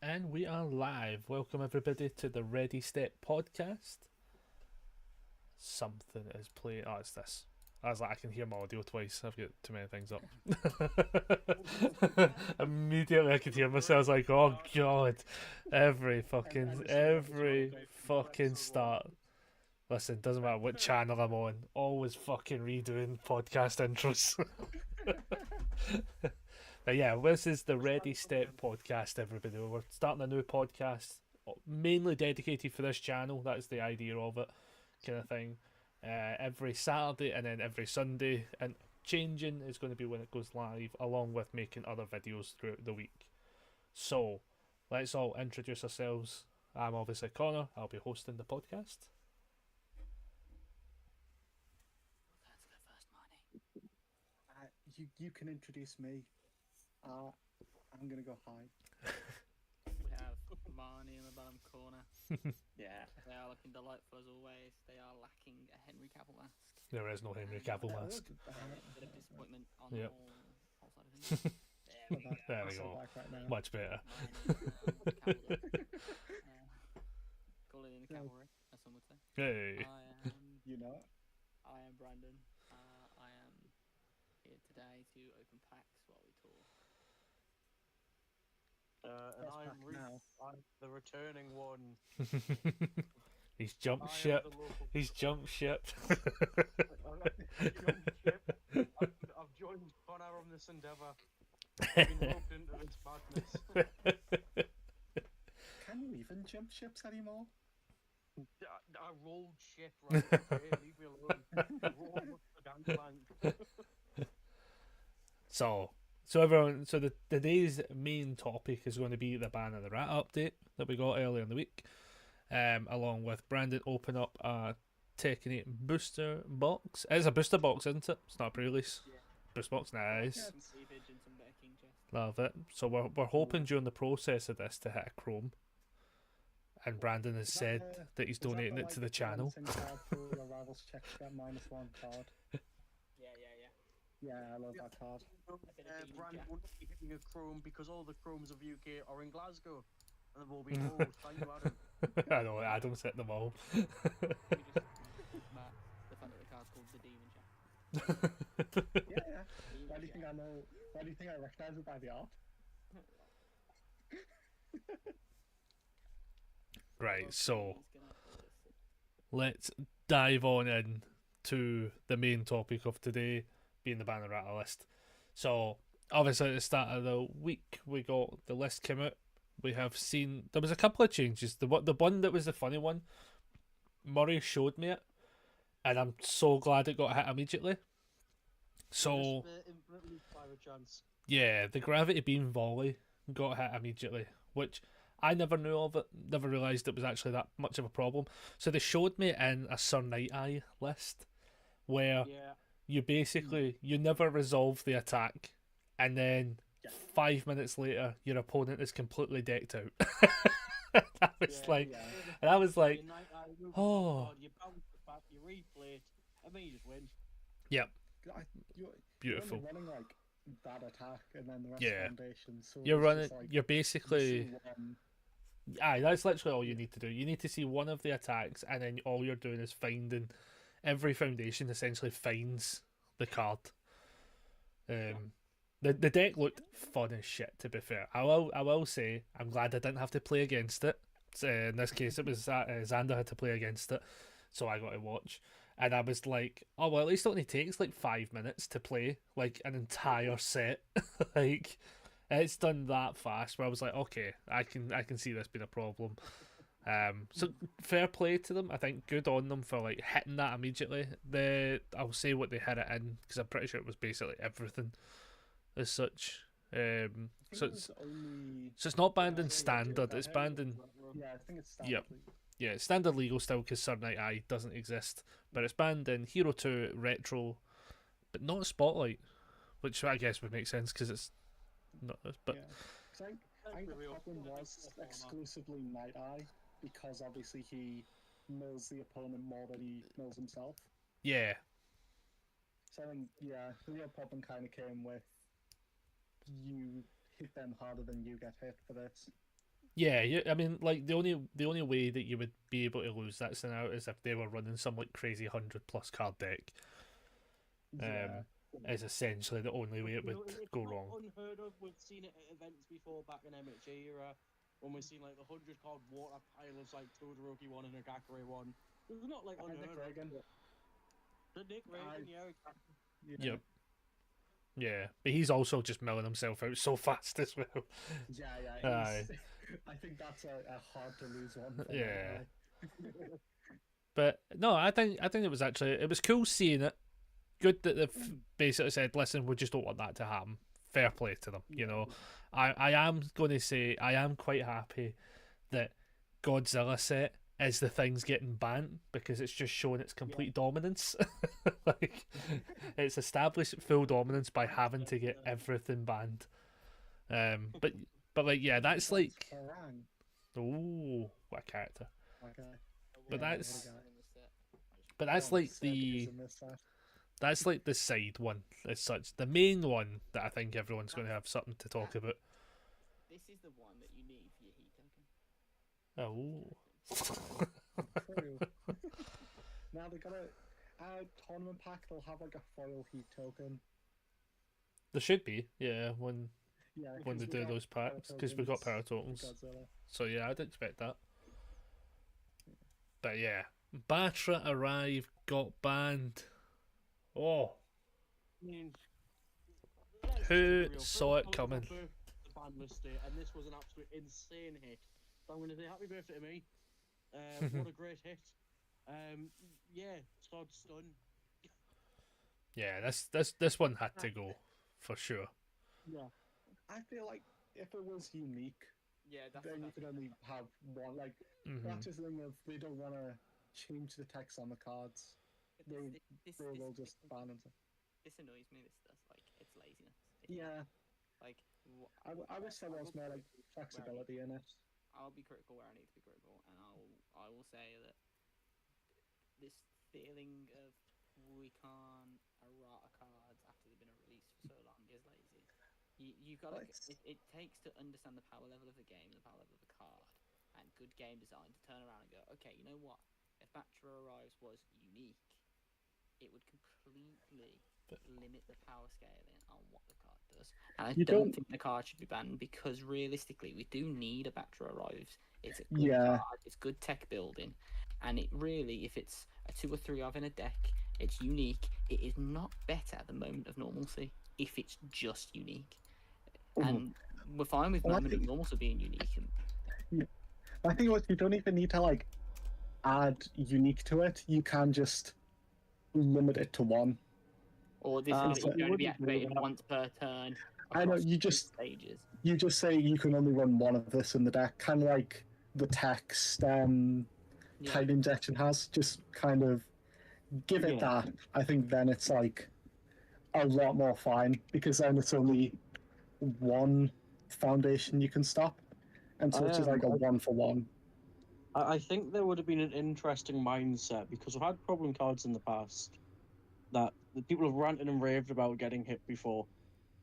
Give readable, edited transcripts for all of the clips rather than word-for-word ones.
And we are live. Welcome everybody to the Ready Step podcast. Something is playing. Oh, it's this. I was like, I can hear my audio twice. I've got too many things up. Immediately, I could hear myself. I was like, oh god, every fucking start. Listen, doesn't matter what channel I'm on. Always fucking redoing podcast intros. But yeah, this is the Ready Step podcast, everybody. We're starting a new podcast, mainly dedicated for this channel. That's the idea of it, kind of thing. Every Saturday and then every Sunday, and changing is going to be when it goes live, along with making other videos throughout the week. So, let's all introduce ourselves. I'm obviously Connor. I'll be hosting the podcast. You can introduce me. I'm gonna go high. We have Marnie in the bottom corner. Yeah. They are looking delightful as always. They are lacking a Henry Cavill mask. There is no Henry Cavill mask. A bit of disappointment on Yep. all sides of things. There we go. There we go. Right now. Much better. Call it in the cavalry, as some would say. Hey. You know. I am Brandon. I am here today to open packs while we talk. And That's back now. I'm the returning one. He's jumped I am ship. the local- He's jumped ship. Jumped ship. I've joined Connor on this endeavour. I've been roped into this madness. Can you even jump ships anymore? I rolled shit, right? Okay, leave me alone. Roll with the gangplank. So everyone, so today's main topic is going to be the Ban of the Rat update that we got earlier in the week, along with Brandon open up a Tekken 8 booster box. It's a booster box, isn't it? It's not a pre-release. Yeah. Booster box, nice. Some seepage and some better king chest. Love it. So we're hoping during the process of this to hit a Chrome. And Brandon has Is that said the- that he's Is that donating the, it to like, the channel. balancing card for your rivals check to get -1 card? Yeah. Yeah, I love that card. Brand will not be hitting a chrome because all the chromes of UK are in Glasgow. And they've all been rolled. Thank you, Adam. I know, Adam set them all. We just Matt, the fact that the card's called the Demon Jack. Yeah. Why do you think I know? Why do you think I recognize it by the art? Right, so He's gonna have to listen. let's dive on in to the main topic of today, being the Banner Rattler list. So obviously at the start of the week we got the list came out. We have seen there was a couple of changes. The one that was the funny one, Murray showed me it, and I'm so glad it got hit immediately. So Just, infinitely by chance. yeah, the gravity beam volley got hit immediately, which I never knew of it, never realised it was actually that much of a problem. So they showed me in a Sir Night Eye list where Yeah. you basically you never resolve the attack, and then Yeah. 5 minutes later your opponent is completely decked out. I was Yeah, like, Yeah. and I was like, Your night eye move, oh. God, you bounce it back, you replay it, and then you just win. You're beautiful. only running like that attack and then the rest Yeah. foundation. So You're it's running. just, like, You're you basically. see one- Aye, that's literally all you need to do. You need to see one of the attacks, and then all you're doing is finding. Every foundation essentially finds the card. The deck looked fun as shit. To be fair, I will say I'm glad I didn't have to play against it. So, in this case, it was Xander had to play against it, so I got to watch. And I was like, oh well, at least it only takes like 5 minutes to play like an entire set. Like. It's done that fast where I was like, okay, I can see this being a problem. So fair play to them. I think good on them for like hitting that immediately. I'll say what they hit it in because I'm pretty sure it was basically everything as such. I think So it was only. so it's not banned in Yeah, standard. It's banned in Yeah, I think it's standard. Yep. yeah standard legal still because Sir Night Eye doesn't exist, but it's banned in Hero 2 Retro, but not Spotlight, which I guess would make sense because it's not. But Yeah. 'Cause I think the problem was exclusively Night Eye because obviously he knows the opponent more than he knows himself. yeah. So I think, yeah, the real problem kind of came with you hit them harder than you get hit for this. Yeah, I mean, like the only way that you would be able to lose that scenario is if they were running some like crazy 100+ card deck. Yeah. Is essentially the only way it You would know, it's go not wrong. unheard of. We've seen it at events before back in MHA era when we've seen like the 100 card water pile of like Todoroki one and a Gakure one. It's not like And Nick unheard of. Reagan. The Nick Reagan, yeah, exactly. Yeah. Yep. Yeah, but he's also just milling himself out so fast as well. Yeah. Aye. I think that's a hard to lose one. For Yeah. Night Eye. But no, I think it was cool seeing it. Good that they've basically said, listen, we just don't want that to happen. Fair play to them, you know. I am going to say I am quite happy that Godzilla set is the thing's getting banned because it's just showing its complete dominance. Like it's established full dominance by having to get everything banned. But like yeah, that's like Kerrang. oh what a character. Okay. But Yeah, that's- what a guy. But that's Oh, like Seb the is in this set. that's like the side one as such. The main one that I think everyone's going to have something to talk about. This is the one that you need for your heat token. Oh. True. Now they got a tournament pack. They'll have like a foil heat token. There should be, yeah, when Yeah. they 'cause we do got those power packs because we got power tokens tokens. for Godzilla. So yeah, I'd expect that. But yeah, Batra arrived, got banned. Oh, I mean, let's Who be real. saw it First coming? of all, it was my birthday, the ban list day, and this was an absolute insane hit. So I'm going to say happy birthday to me. What a great hit. Yeah, Todd stun. yeah, this one had to go for sure. Yeah. I feel like if it was unique, Yeah, that's then you what could only have one. Like Mhm. that's just the thing of they don't want to change the text on the cards. this They will just ban them. this annoys me. This stuff, like it's laziness. Yeah, Like I wish there was more like flexibility in it. I'll be critical where I need to be critical, and I will say that this feeling of we can't errata cards after they've been released for so long is lazy. You've got to, Like- it takes to understand the power level of the game, the power level of the card, and good game design to turn around and go, okay, you know what? If Batra Arrives was unique, it would completely limit the power scaling on what the card does. And I You don't don't- think the card should be banned because realistically, we do need a Batra Arrives. It's a good Yeah. card, it's good tech building, and it really, if it's a 2 or 3 of in a deck, it's unique. It is not better at the moment of normalcy if it's just unique. And we're fine with Well, I moment of think- normalcy being unique. And I think what you don't even need to like add unique to it. You can just limit it to one. or this so is it going to be wouldn't do activated that. once per turn. I know, across you two just- stages. You just say you can only run one of this in the deck, kind of like the text Yeah. Tide Injection has. Just kind of give it Yeah. that. I think then it's like a lot more fine because then it's only one foundation you can stop, and so it's just like a 1-for-1. I think there would have been an interesting mindset because we've had problem cards in the past that the people have ranted and raved about getting hit before,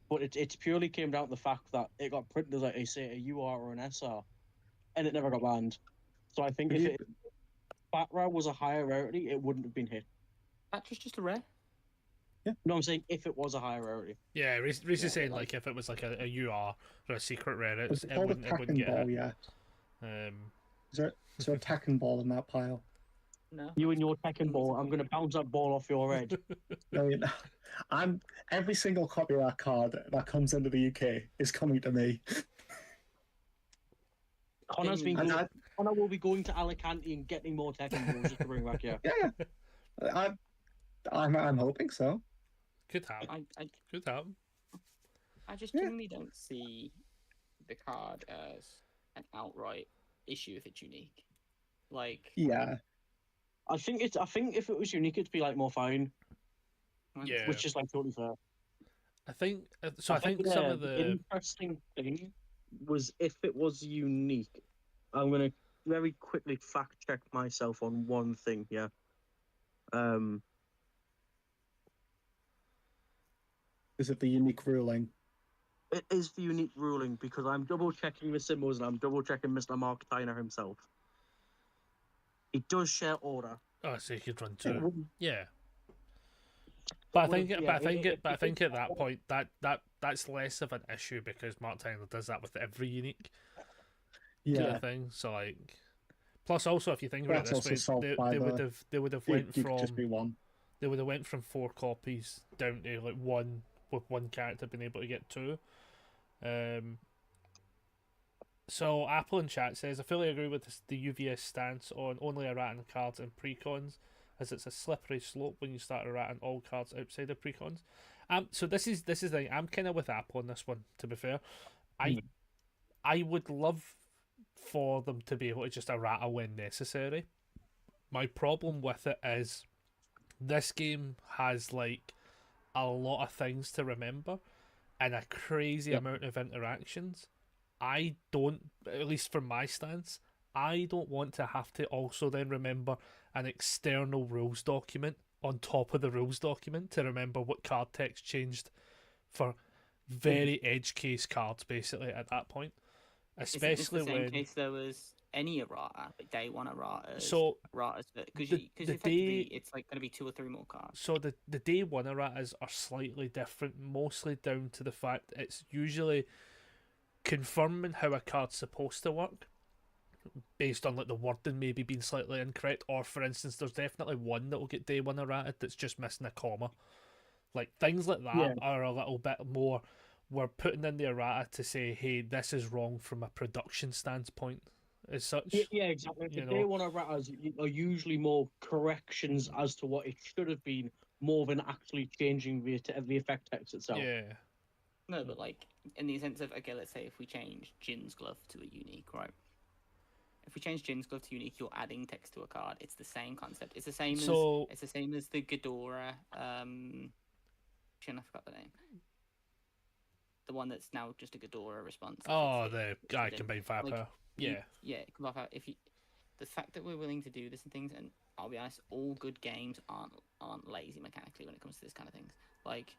but it's purely came down to the fact that it got printed as like a say a UR or an SR, and it never got banned. So I think if Batra was a higher rarity, it wouldn't have been hit. Batra's just a rare. No, I'm saying if it was a higher rarity. Yeah, Reese Yeah, is saying like- like if it was like a UR or a secret rare, It's it called a wouldn't Tekken get ball, hit. yeah. Um, Is there a Tekken ball in that pile? No. You and your Tekken ball, I'm going to bounce that ball off your head. I mean, every single copy of that card that comes into the UK is coming to me. Connor's been And going, Connor will be going to Alicante and getting more Tekken balls just to bring back here. I'm hoping so. could happen. I Could happen. just Yeah. generally don't see the card as an outright issue if it's unique. Like, Yeah. I think if it was unique, it'd be like more fine, Yeah. which is like totally fair. I think so. I think some of the interesting thing was if it was unique. I'm gonna very quickly fact check myself on one thing here. Is it the unique ruling? It is the unique ruling because I'm double checking the symbols and I'm double checking Mr. Mark Tyner himself. He does share order. Oh, so you could run Yeah, two. Yeah. But I think, yeah, I think at that point, that's less of an issue because Mark Tyler does that with every unique yeah. thing. So like, plus also if you think about it That's this also way, solved by they would have it, went it could just from be one. they would have went from 4 copies down to like one, with one character being able to get 2. So Apple in chat says, I fully agree with the UVS stance on only errating cards and precons, as it's a slippery slope when you start errating all cards outside of precons. So this is the thing. I'm kind of with Apple on this one. To be fair, I would love for them to be able to just errata when necessary. My problem with it is this game has like a lot of things to remember and a crazy amount of interactions. I don't, at least from my stance, I don't want to have to also then remember an external rules document on top of the rules document to remember what card text changed for very edge case cards basically at that point. Especially Is it the same when case there was any errata, like day one erratas, so erratas, because the effectively day, it's like going to be 2 or 3 more cards. so the day one erratas are slightly different, mostly down to the fact it's usually confirming how a card's supposed to work based on like the wording maybe being slightly incorrect, or for instance there's definitely one that will get day one errata that's just missing a comma. Like things like that are a little bit more, we're putting in the errata to say, hey, this is wrong from a production standpoint as such. Yeah, exactly. The day one erratas are usually more corrections as to what it should have been, more than actually changing the effect text itself. Yeah. No, but like in the sense of, okay, let's say if we change Jin's glove to a unique, right? If we change Jin's glove to unique, you're adding text to a card. It's the same concept. It's the same as the Ghidorah. I forgot the name. The one that's now just a Ghidorah response. Oh, the guy combined firepower. Yeah. If you, the fact that we're willing to do this and things, and I'll be honest, all good games aren't lazy mechanically when it comes to this kind of things. Like,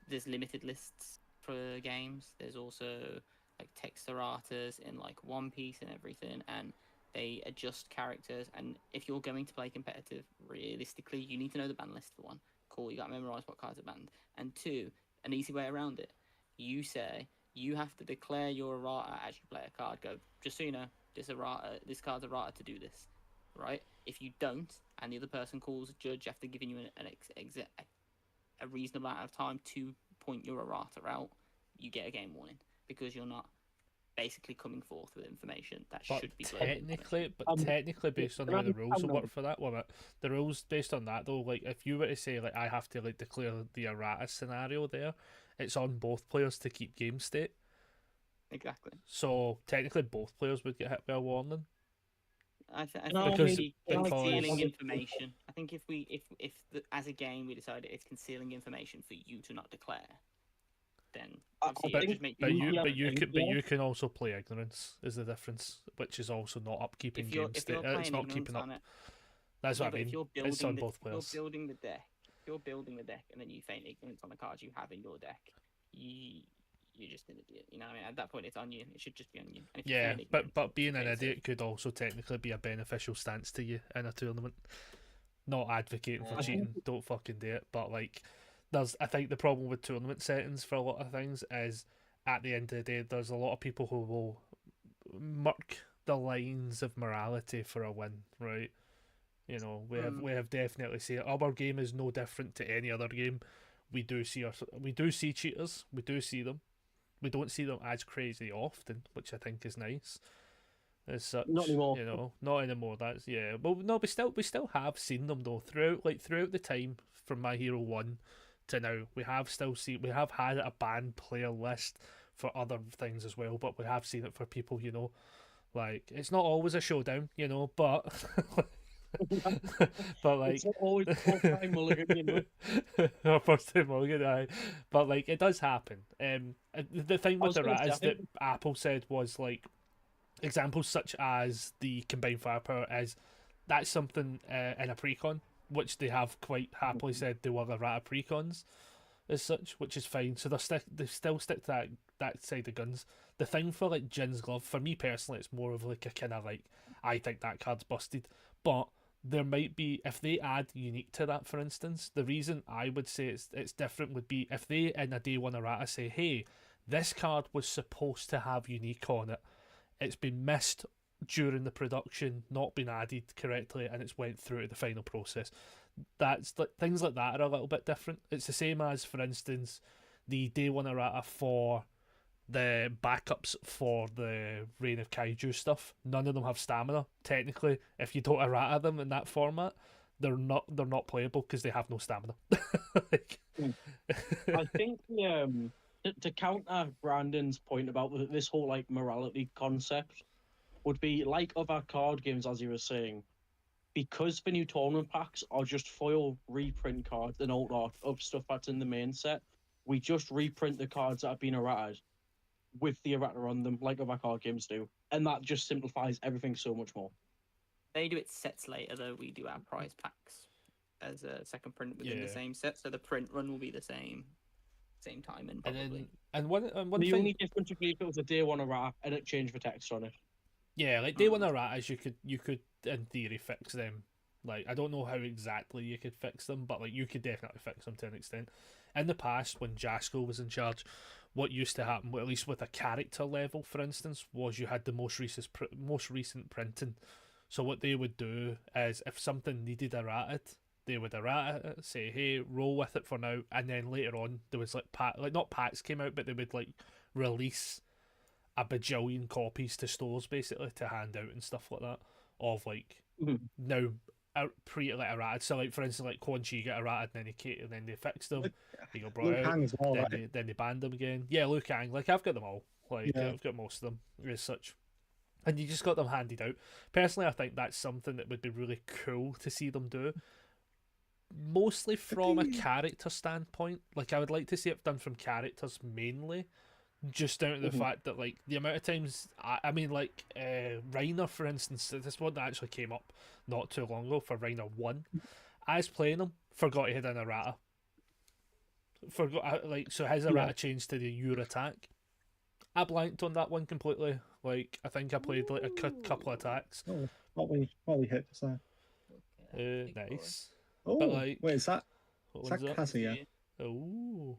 there's limited lists for games. There's also like text erratas in like One Piece and everything, and they adjust characters. And if you're going to play competitive, realistically, you need to know the ban list for one. Cool, you got to memorize what cards are banned. And 2, an easy way around it. You say you have to declare your errata as you play a card. Go, just so you know, this card's errata to do this, right? If you don't, and the other person calls a judge after giving you a reasonable amount of time to point your errata out, you get a game warning because you're not basically coming forth with information that should be technically based on the way the rules will work for that one. The rules based on that though, like if you were to say like I have to like declare the errata scenario there, it's on both players to keep game state. Exactly. So technically both players would get hit by a warning. I think concealing information. I think if as a game we decided it's concealing information for you to not declare, then you can also play ignorance is the difference, which is also not upkeeping game state. It's not keeping up. That's what I mean. It's on both players. If you're building the deck, and then you feign ignorance on the cards you have in your deck, you're just an idiot. You know what I mean? At that point, it's on you. It should just be on you. Yeah, but being an idiot could also technically be a beneficial stance to you in a tournament. Not advocating for cheating. Don't fucking do it. But like, I think the problem with tournament settings for a lot of things is at the end of the day, there's a lot of people who will murk the lines of morality for a win, right? You know, we have definitely seen it. Our game is no different to any other game. We do see cheaters. We do see them. We don't see them as crazy often, which I think is nice. As such, not anymore. You know, not anymore. That's Well, no, we still have seen them though throughout the time from My Hero 1 to now. We have had a banned player list for other things as well, but we have seen it for people. You know, like it's not always a showdown. You know, but. But like it's always first time mulligan, you know. First time mulligan, aye. But like it does happen. The thing with the rat is that Apple said was like examples such as the combined firepower is that's something in a precon, which they have quite happily said they will errata precons. as such, which is fine. So they still stick to that side of guns. The thing for like Jin's glove, for me personally, it's more of like a kind of like, I think that card's busted, but there might be, if they add unique to that, for instance, the reason I would say it's different would be if they in a day one errata say, hey, this card was supposed to have unique on it, it's been missed during the production, not been added correctly, and it's went through to the final process. That's like, things like that are a little bit different. It's the same as, for instance, the day one errata for the backups for the Reign of Kaiju stuff. None of them have stamina. Technically, if you don't errata them in that format, they're not playable because they have no stamina. Like, I think to counter Brandon's point about this whole like morality concept would be like other card games, as you were saying, because the new tournament packs are just foil reprint cards and alt art of stuff that's in the main set. We just reprint the cards that have been errated with the errata on them, like other card games do, and that just simplifies everything so much more. They do it sets later, though. We do our prize packs as a second print within the same set, so the print run will be the same timing probably. And one the thing, only difference would be if it was a day one errata and it changed the text on it. yeah, like day one erratas, you could in theory fix them. Like, I don't know how exactly you could fix them, but like you could definitely fix them to an extent. In the past, when Jasko was in charge, what used to happen, at least with a character level, for instance, was you had the most recent printing. So what they would do is, if something needed errated, they would errata it, say, hey, roll with it for now, and then later on there was like not packs came out, but they would like release a bajillion copies to stores basically to hand out and stuff like that of like now like errated. So like, for instance, like Quan Chi got errated and then they fixed them. He got brought out. Kang as well, then right? they banned them again. Yeah, Liu Kang. Like, I've got them all. Like, Yeah. I've got most of them as such. And you just got them handed out. Personally, I think that's something that would be really cool to see them do. Mostly from a character standpoint. Like, I would like to see it done from characters mainly. Just down to the fact that, like, the amount of times... I mean, like, Reiner, for instance, this one that actually came up not too long ago for Reiner 1. I was playing him, forgot he had an errata. So his errata changed to the your attack. I blanked on that one completely. Like, I think I played like a couple attacks. Oh, what we hit just there. Nice. Oh, But, like, wait, is that What is one's that that? Kazuya? Oh,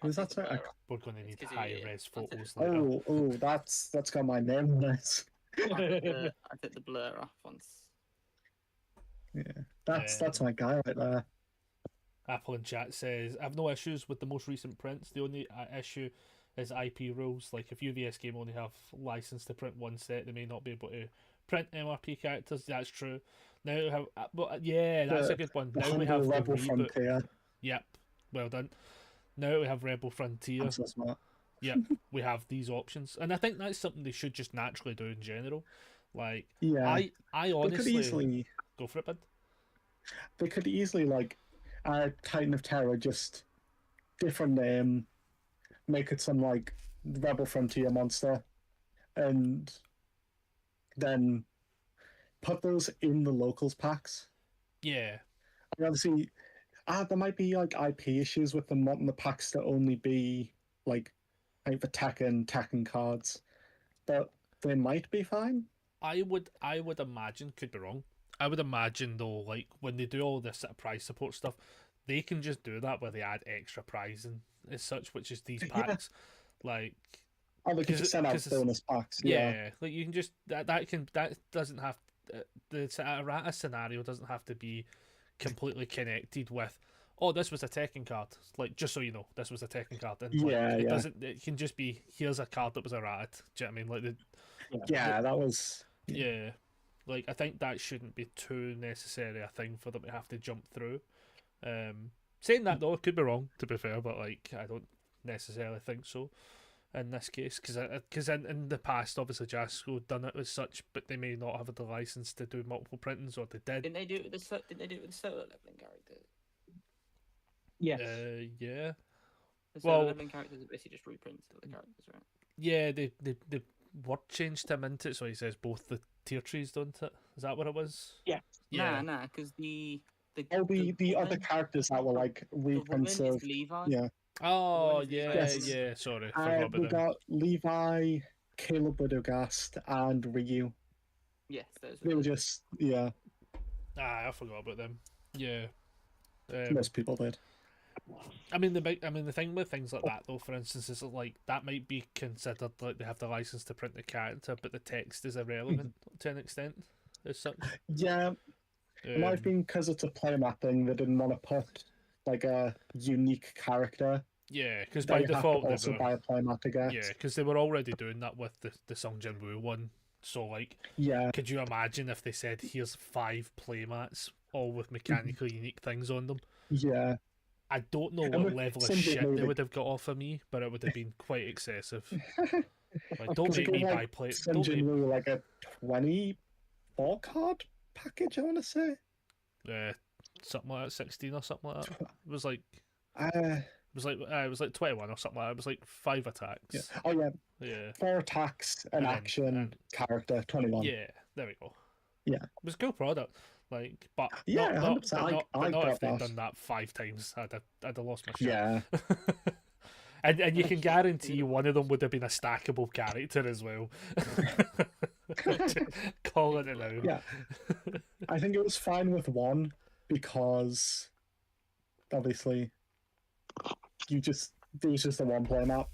Who's that? Sorry? we're going to need It's high Kazuya. res photos later. Oh, that's got my name on it. I took the blur off once. Yeah, that's my guy right there. Apple in chat says, I have no issues with the most recent prints. The only issue is IP rules. Like, if UVS game only have license to print one set, they may not be able to print MRP characters. That's true. Now we have, yeah, that's a good one. The Now we humble have the Rebel reboot. Frontier. Yep, well done. Now we have Rebel Frontier. I'm so smart. Yep, we have these options, and I think that's something they should just naturally do in general. Like, Yeah, I they could honestly easily go for it, bud. like Titan of Terror, just different name, make it some like Rebel Frontier monster, and then put those in the locals packs. Yeah, And obviously, there might be like IP issues with them wanting the packs to only be like the Tekken cards, but they might be fine. I would imagine, could be wrong. I would imagine though, like when they do all this sort of prize support stuff, they can just do that where they add extra prizing as such, which is these packs. Like, Or they could just send out 'cause it's- bonus packs. yeah, like you can just that doesn't have the errata scenario doesn't have to be completely connected with. Oh, this was a Tekken card. Like, just so you know, this was a Tekken card. And like, Yeah, it yeah. doesn't. It can just be here's a card that was errated. Do you know what I mean? Like Yeah, that was. yeah, like I think that shouldn't be too necessary a thing for them to have to jump through. Saying that though, it could be wrong to be fair, but like I don't necessarily think so in this case because in the past obviously Jasko done it as such, but they may not have the license to do multiple printings, or they did. Didn't they do it with the solo leveling characters? Yes. Yeah, The solo Well- leveling characters are basically just reprints of the characters, right? yeah. They word changed him into it, so he says both the tier trees, don't it? Is that what it was? Yeah. Yeah. Nah, because the all the other woman- characters that were like the woman reprints is of Levi. yeah. Oh is Levi yeah, Yes. yeah. Sorry, forgot We about them. got Levi, Caleb Budogast, and Ryu. Yes, those They were were the- just yeah. I forgot about them. Yeah. Most people did. I mean the thing with things like that though, for instance, is that, like that might be considered like they have the license to print the character, but the text is irrelevant to an extent, as such. Yeah, it might have been because it's a playmat thing. They didn't want to put like a unique character Yeah, because that by you have to default they also were, buy a playmat to get. yeah, because they were already doing that with the Sung Jin Woo one. So like, Yeah, could you imagine if they said here's 5 playmats, all with mechanically unique things on them? yeah. I don't know And what with level of Sung Jin shit Woo, they they- would have got off of me, but it would have been quite excessive. Like, don't Because make it me gave, buy like, play. Sun Don't make Jinwoo like a 24 card package. I want to say. something like that, 16 or something like that. It was like Uh, it was like 21 or something like that. It was like 5 attacks. yeah. Oh yeah, Yeah. 4 attacks, an And then- action, and- character, 21. Yeah, there we go. Yeah. It was a cool product. Like, but Yeah, not, 100%. but not, I but not got if they'd that. done that 5 times. I'd have lost my shit. Yeah. and you can guarantee one of them would have been a stackable character as well. Calling it out. Yeah. I think it was fine with 1 because obviously there was just a 1 play map.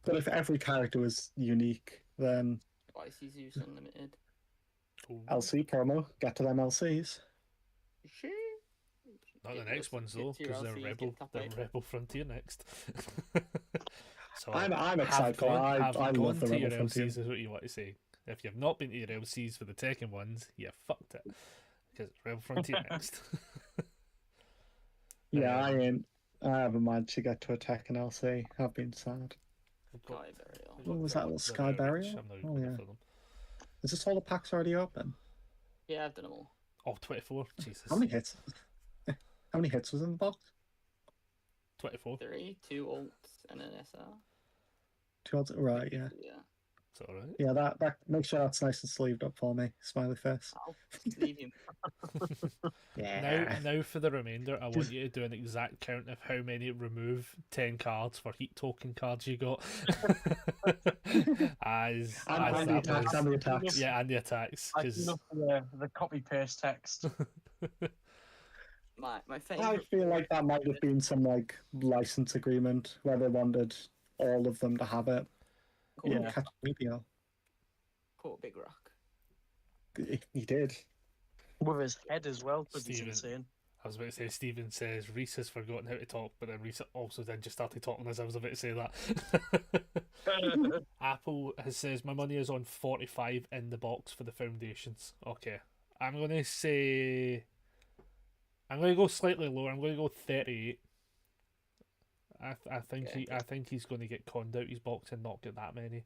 But if every character was unique, then Spicy Zeus Unlimited. Ooh. LC promo, get to them LCs. Sure. Not the Get next your- ones get though, to your because they're LCs, Rebel. get top They're 8. Rebel Frontier next. So I'm have excited for it. gone, have I gone love the to your Rebel Frontier. LCs is what you want to say. If you've not been to your LCs for the Tekken ones, you fucked it. Because it's Rebel Frontier next. Yeah, I haven't managed to get to a Tekken LC. I've been sad. We've got- Sky Burial. we've What got was the that, ones Sky are out, Burial? I'm not Oh, going yeah. for them. Is this all the packs already open? Yeah, I've done them all. Oh, 24? Jesus. How many hits? How many hits was in the box? 24. 3, 2 alts, and an SR. 2 odds. Right, yeah. Yeah. It's alright. Yeah, that make sure that's nice and sleeved up for me. Smiley face. I'll leave him. Now for the remainder, I want you to do an exact count of how many remove 10 cards for heat token cards you got. as And the that attacks, was- and the attacks. yeah, and the attacks. I 'Cause do the copy paste text. My I favorite. feel like that might have been some like license agreement where they wanted all of them to have it. Cool. Yeah, catch video. Caught Big Rock. He did. With his head as well, because he's Steven. insane. I was about to say, Stephen says Reese has forgotten how to talk, but then Reese also then just started talking as I was about to say that. Apple says my money is on 45 in the box for the foundations. Okay, I'm going to go slightly lower. I'm going to go 38. I think Okay. I think he's going to get conned out his box and not get that many.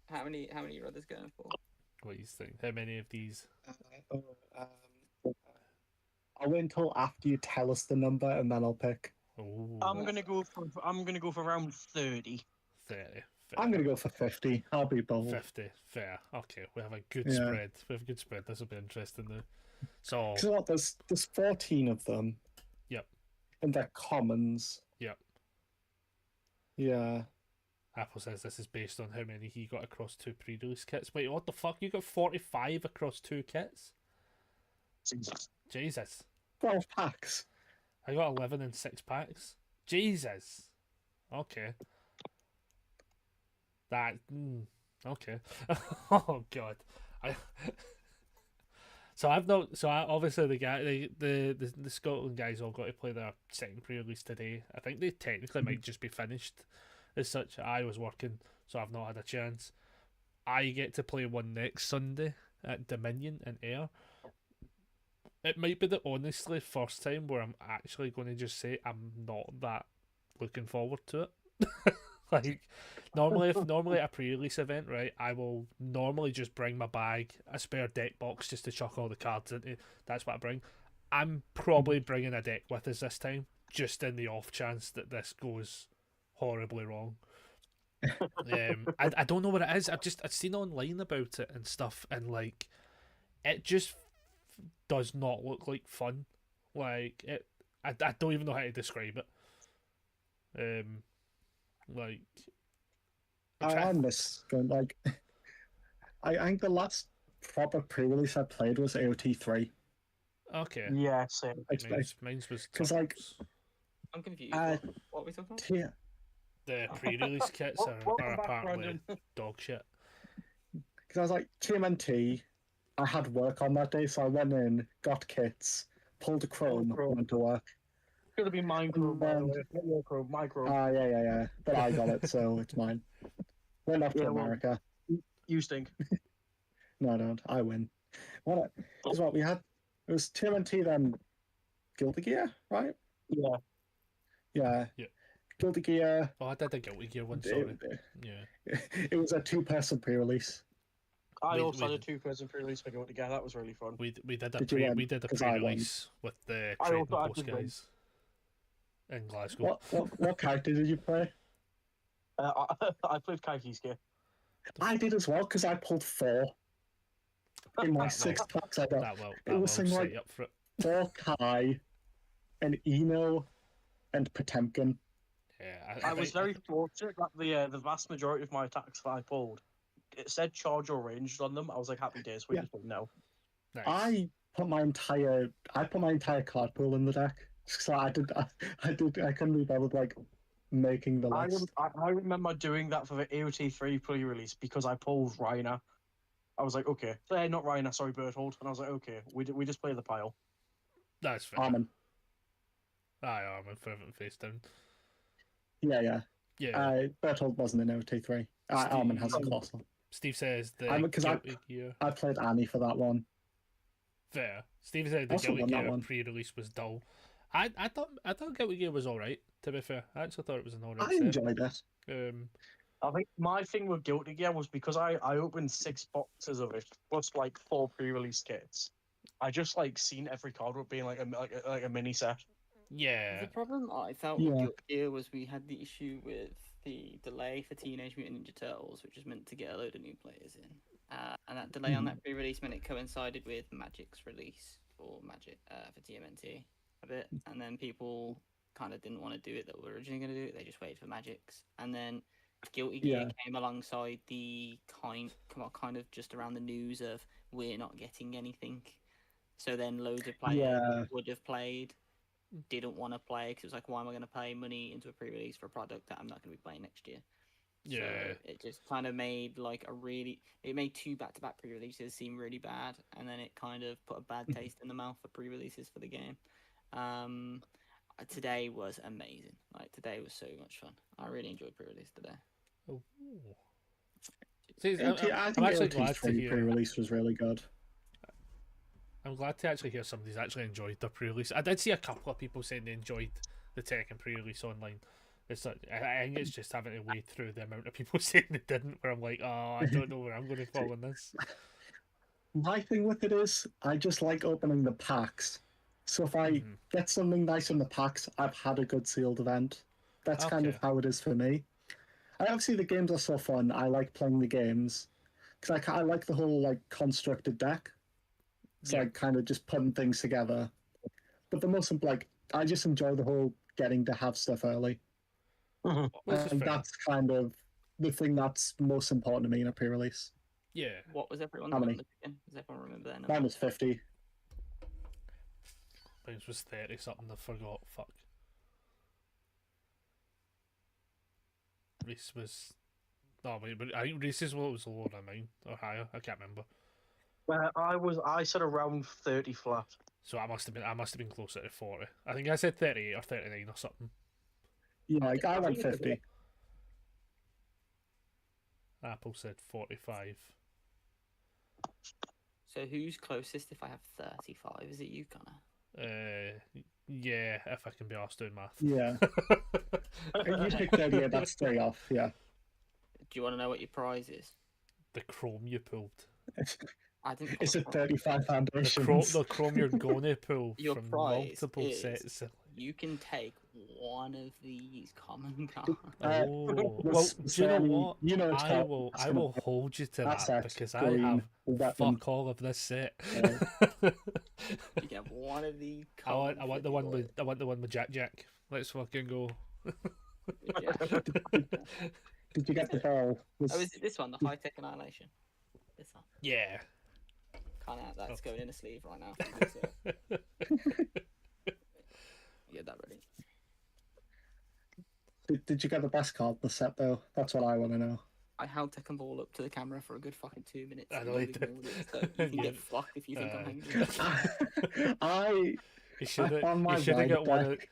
How many are your others going for? What do you think? How many of these? I'll wait until after you tell us the number and then I'll pick. Oh, I'm gonna go for around 30. 30. I'm gonna go for 50. I'll be bold. 50. Fair. Okay, we have a good Yeah. spread. We have a good spread. This will be interesting now. So, Because what, there's 14 of them. Yep. And they're commons. Yep. Yeah. Apple says this is based on how many he got across 2 pre-release kits. Wait, what the fuck? You got 45 across 2 kits? Jesus. 12 packs. I got 11 in 6 packs. Jesus. Okay. That. Okay. Oh god. I. So I've not. So obviously the guy, the Scotland guys all got to play their second pre-release today. I think they technically might just be finished. As such, I was working, so I've not had a chance. I get to play one next Sunday at Dominion in Ayr. It might be the honestly first time where I'm actually going to just say I'm not that looking forward to it. Like normally at a pre-release event, right, I will normally just bring my bag, a spare deck box just to chuck all the cards into. That's what I bring. I'm probably bringing a deck with us this time, just in the off chance that this goes horribly wrong. I don't know what it is. I've seen online about it and stuff, and like it just does not look like fun. Like it, I don't even know how to describe it. Like I miss going like. I think the last proper pre-release I played was AOT 3. okay, Yeah, same. mine's was 'Cause, like, Turtles. I'm confused. Uh, What are we talking about? T- The pre-release kits are Welcome back, apparently Brandon. dog shit. Because I was like, TMNT, I had work on that day, so I went in, got kits, pulled a Chrome, Chrome. went to work. Could have been mine Chrome, by the way. Not your Chrome, my Chrome. Yeah. But I got it, so it's mine. Went off to Yeah, well- America. You stink. No, I don't. I win. What is what we had? It was TMNT, then Guilty Gear, right? Yeah. Yeah. Yeah. Guilty Gear. Oh, I did a Guilty Gear one. Sorry. Yeah. It was a 2-person pre-release. I We- also we- had a 2-person pre-release figure together. That was really fun. We did a Did you win? we did a 'Cause I won. pre-release with the I Trading also had Post to win. guys in Glasgow. What character did you play? I played Kai Kiske. I did as well, because I pulled 4. In my That 6 will- packs I got. That will It was set something like- you up for it. 4 Kai, an Eno, and Potemkin. Yeah, I was think- very fortunate that the vast majority of my attacks that I pulled, it said charge or ranged on them. I was like, happy days. We Yeah. just didn't know. nice. I put my entire card pool in the deck. So I couldn't be bothered like making the list. I remember doing that for the AOT 3 pre-release because I pulled Reiner. I was like, okay, not Reiner, sorry, Berthold. And I was like, okay, we just play the pile. That's fair. Armin. Aye, Armin Fervent Face Down. Yeah. Yeah. Bertold wasn't in OT3. Steve- Armin has a colossal. Steve says the I'm- 'cause Guilty Gear. I played Annie for that one. Fair. Steve said the Also Guilty won that Gear one. pre-release was dull. I thought Guilty Gear was alright. To be fair, I actually thought it was an alright I set. enjoyed it. I think my thing with Guilty Gear was because I opened 6 boxes of it, plus like 4 pre-release kits. I just like seen every card with being like a mini set. Yeah. The problem I felt Yeah. with Guilty Gear was we had the issue with the delay for Teenage Mutant Ninja Turtles, which was meant to get a load of new players in. And that delay on that pre-release meant it coincided with Magic's release for Magic for TMNT a bit, and then people kind of didn't want to do it that were originally going to do it. They just waited for Magic's, and then Guilty Gear Yeah. came alongside the kind of just around the news of we're not getting anything. So then loads of players Yeah. would have played, didn't want to play because it was like, why am I going to pay money into a pre-release for a product that I'm not going to be playing next year? Yeah. So it just kind of made like it made 2 back-to-back pre-releases seem really bad, and then it kind of put a bad taste in the mouth for pre-releases for the game. Today was amazing. Like today was so much fun. I really enjoyed pre-release today. Oh. See, I think I'm actually glad to OT3 hear. pre-release was really good. I'm glad to actually hear somebody's actually enjoyed the pre-release. I did see a couple of people saying they enjoyed the Tekken pre-release online. It's like, I think it's just having to wade through the amount of people saying they didn't. Where I'm like, oh, I don't know where I'm going to fall in this. My thing with it is, I just like opening the packs. So if I Mhm. get something nice in the packs, I've had a good sealed event. That's kind of Okay. how it is for me. And obviously the games are so fun. I like playing the games because I like the whole like constructed deck. So Yeah. I kind of just putting things together. But the most like I just enjoy the whole getting to have stuff early. Which is And fair. that's kind of the thing that's most important to me in a pre-release. What Yeah. was everyone's How many? numbers again? Does everyone remember their numbers? Mine was 50. Mine was 30 something. I forgot. Fuck. Reese was. No, wait, but I think Reese's was lower than mine or higher. I can't remember. I said around 30 flat. So I must have been closer to 40. I think I said 38 or 39 or something. Yeah, like, I went think it's 50. Apple said 45. So who's closest if I have 35? Is it you, Connor? Yeah, if I can be asked doing math. Yeah. You picked 38, that's 3 off, yeah. Do you want to know what your prize is? The Chrome you pulled. I didn't. It's a qualify. 35 The foundations. Chrome you're going to pull Your from prize multiple is sets. You can take one of these common cards. Oh, the well, s- do you know um, what? you know it's I called will, I Aspen will hold you to that Asset because I Green have weapon. fuck all of this set. Yeah. You can have one of the I want, common I want the one with, I want the one with Jack Jack. Let's fucking go. Yeah. Did you get the bell? Oh, is it this one, the High Tech Annihilation? This one. Yeah. Can't have that's Oh. going in a sleeve right now. Because, get that ready. Did you get the best card in the set though? That's what I want to know. I held Tekken Ball up to the camera for a good fucking 2 minutes. I and know you you did. ignored it, so you can Yeah. get fucked if you think I'm hanging. I You should have. found my You should have rider got one of. deck.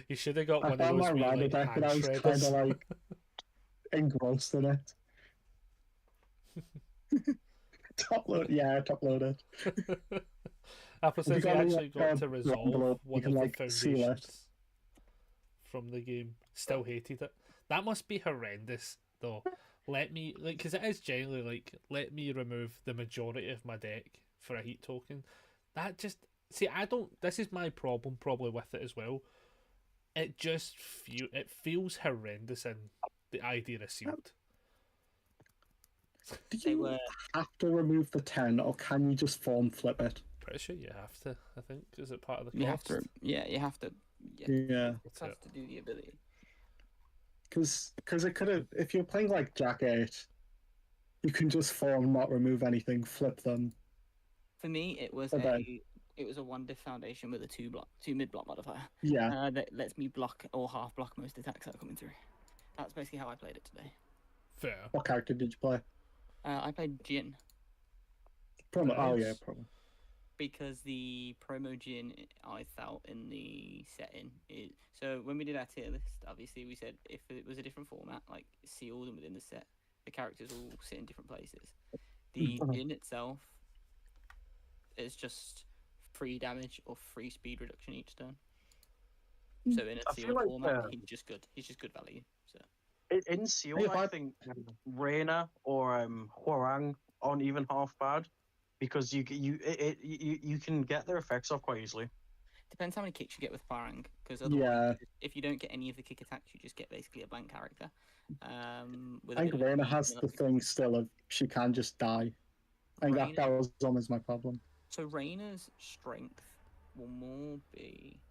You should have got I one of found those my wee, rider like deck hand and I was kind shredders. of like engrossed in it. Top load, yeah, top loaded. Apple says you he got any, actually got to envelope, resolve you one can, of like, the seal it. foundations from the game. Still hated it. That must be horrendous, though. Let me, like, because it is generally like, let me remove the majority of my deck for a heat token. That just, see, I don't, this is my problem probably with it as well. It just it feels horrendous in the idea of sealed. Do They you were have to remove the 10 or can you just form flip it? Pretty sure you have to, I think. Is it part of the you have cost? to you have to Yeah. it has to do the ability. Because it could have, if you're playing like Jack 8, you can just form, not remove anything, flip them. For me, it was Okay. a 1 diff foundation with a 2 mid block modifier. Yeah. That lets me block or half block most attacks that are coming through. That's basically how I played it today. Fair. What character did you play? I played Jin Promo. Oh yeah, Nice. promo. because the promo Jin I felt in the setting is so when we did our tier list, obviously we said if it was a different format, like sealed and within the set, the characters all sit in different places. The Mhm. Jin itself is just free damage or free speed reduction each turn. So in a I feel sealed like, format, he's just good. He's just good value. So In Seal, If I I- think Reina or Hwoarang aren't even half bad because you can get their effects off quite easily. depends how many kicks you get with Farang, because Yeah. if you don't get any of the kick attacks, you just get basically a blank character. With I a think bit of Reina speed has and the nothing. thing still of she can just die. I think Reina- that was always my problem. So Reina's strength will more be,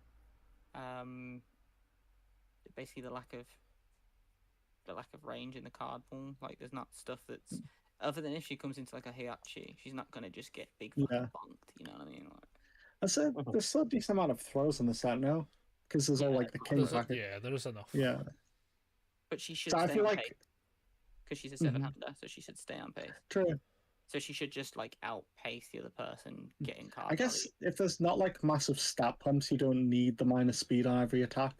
basically the lack of range in the card pool. Like there's not stuff that's other than if she comes into like a Heihachi, she's not gonna just get big fucking Yeah. bonked. You know what I mean? Like, I said Mhm. there's still a decent amount of throws in the set now. Because there's all Yeah, like the king There's packet. yeah, there is enough. Yeah. but she should So I stay feel on like pace because she's a Mhm. 7-hander, so she should stay on pace. true. So she should just like outpace the other person getting card I guess value. if there's not like massive stat pumps, you don't need the minus speed on every attack.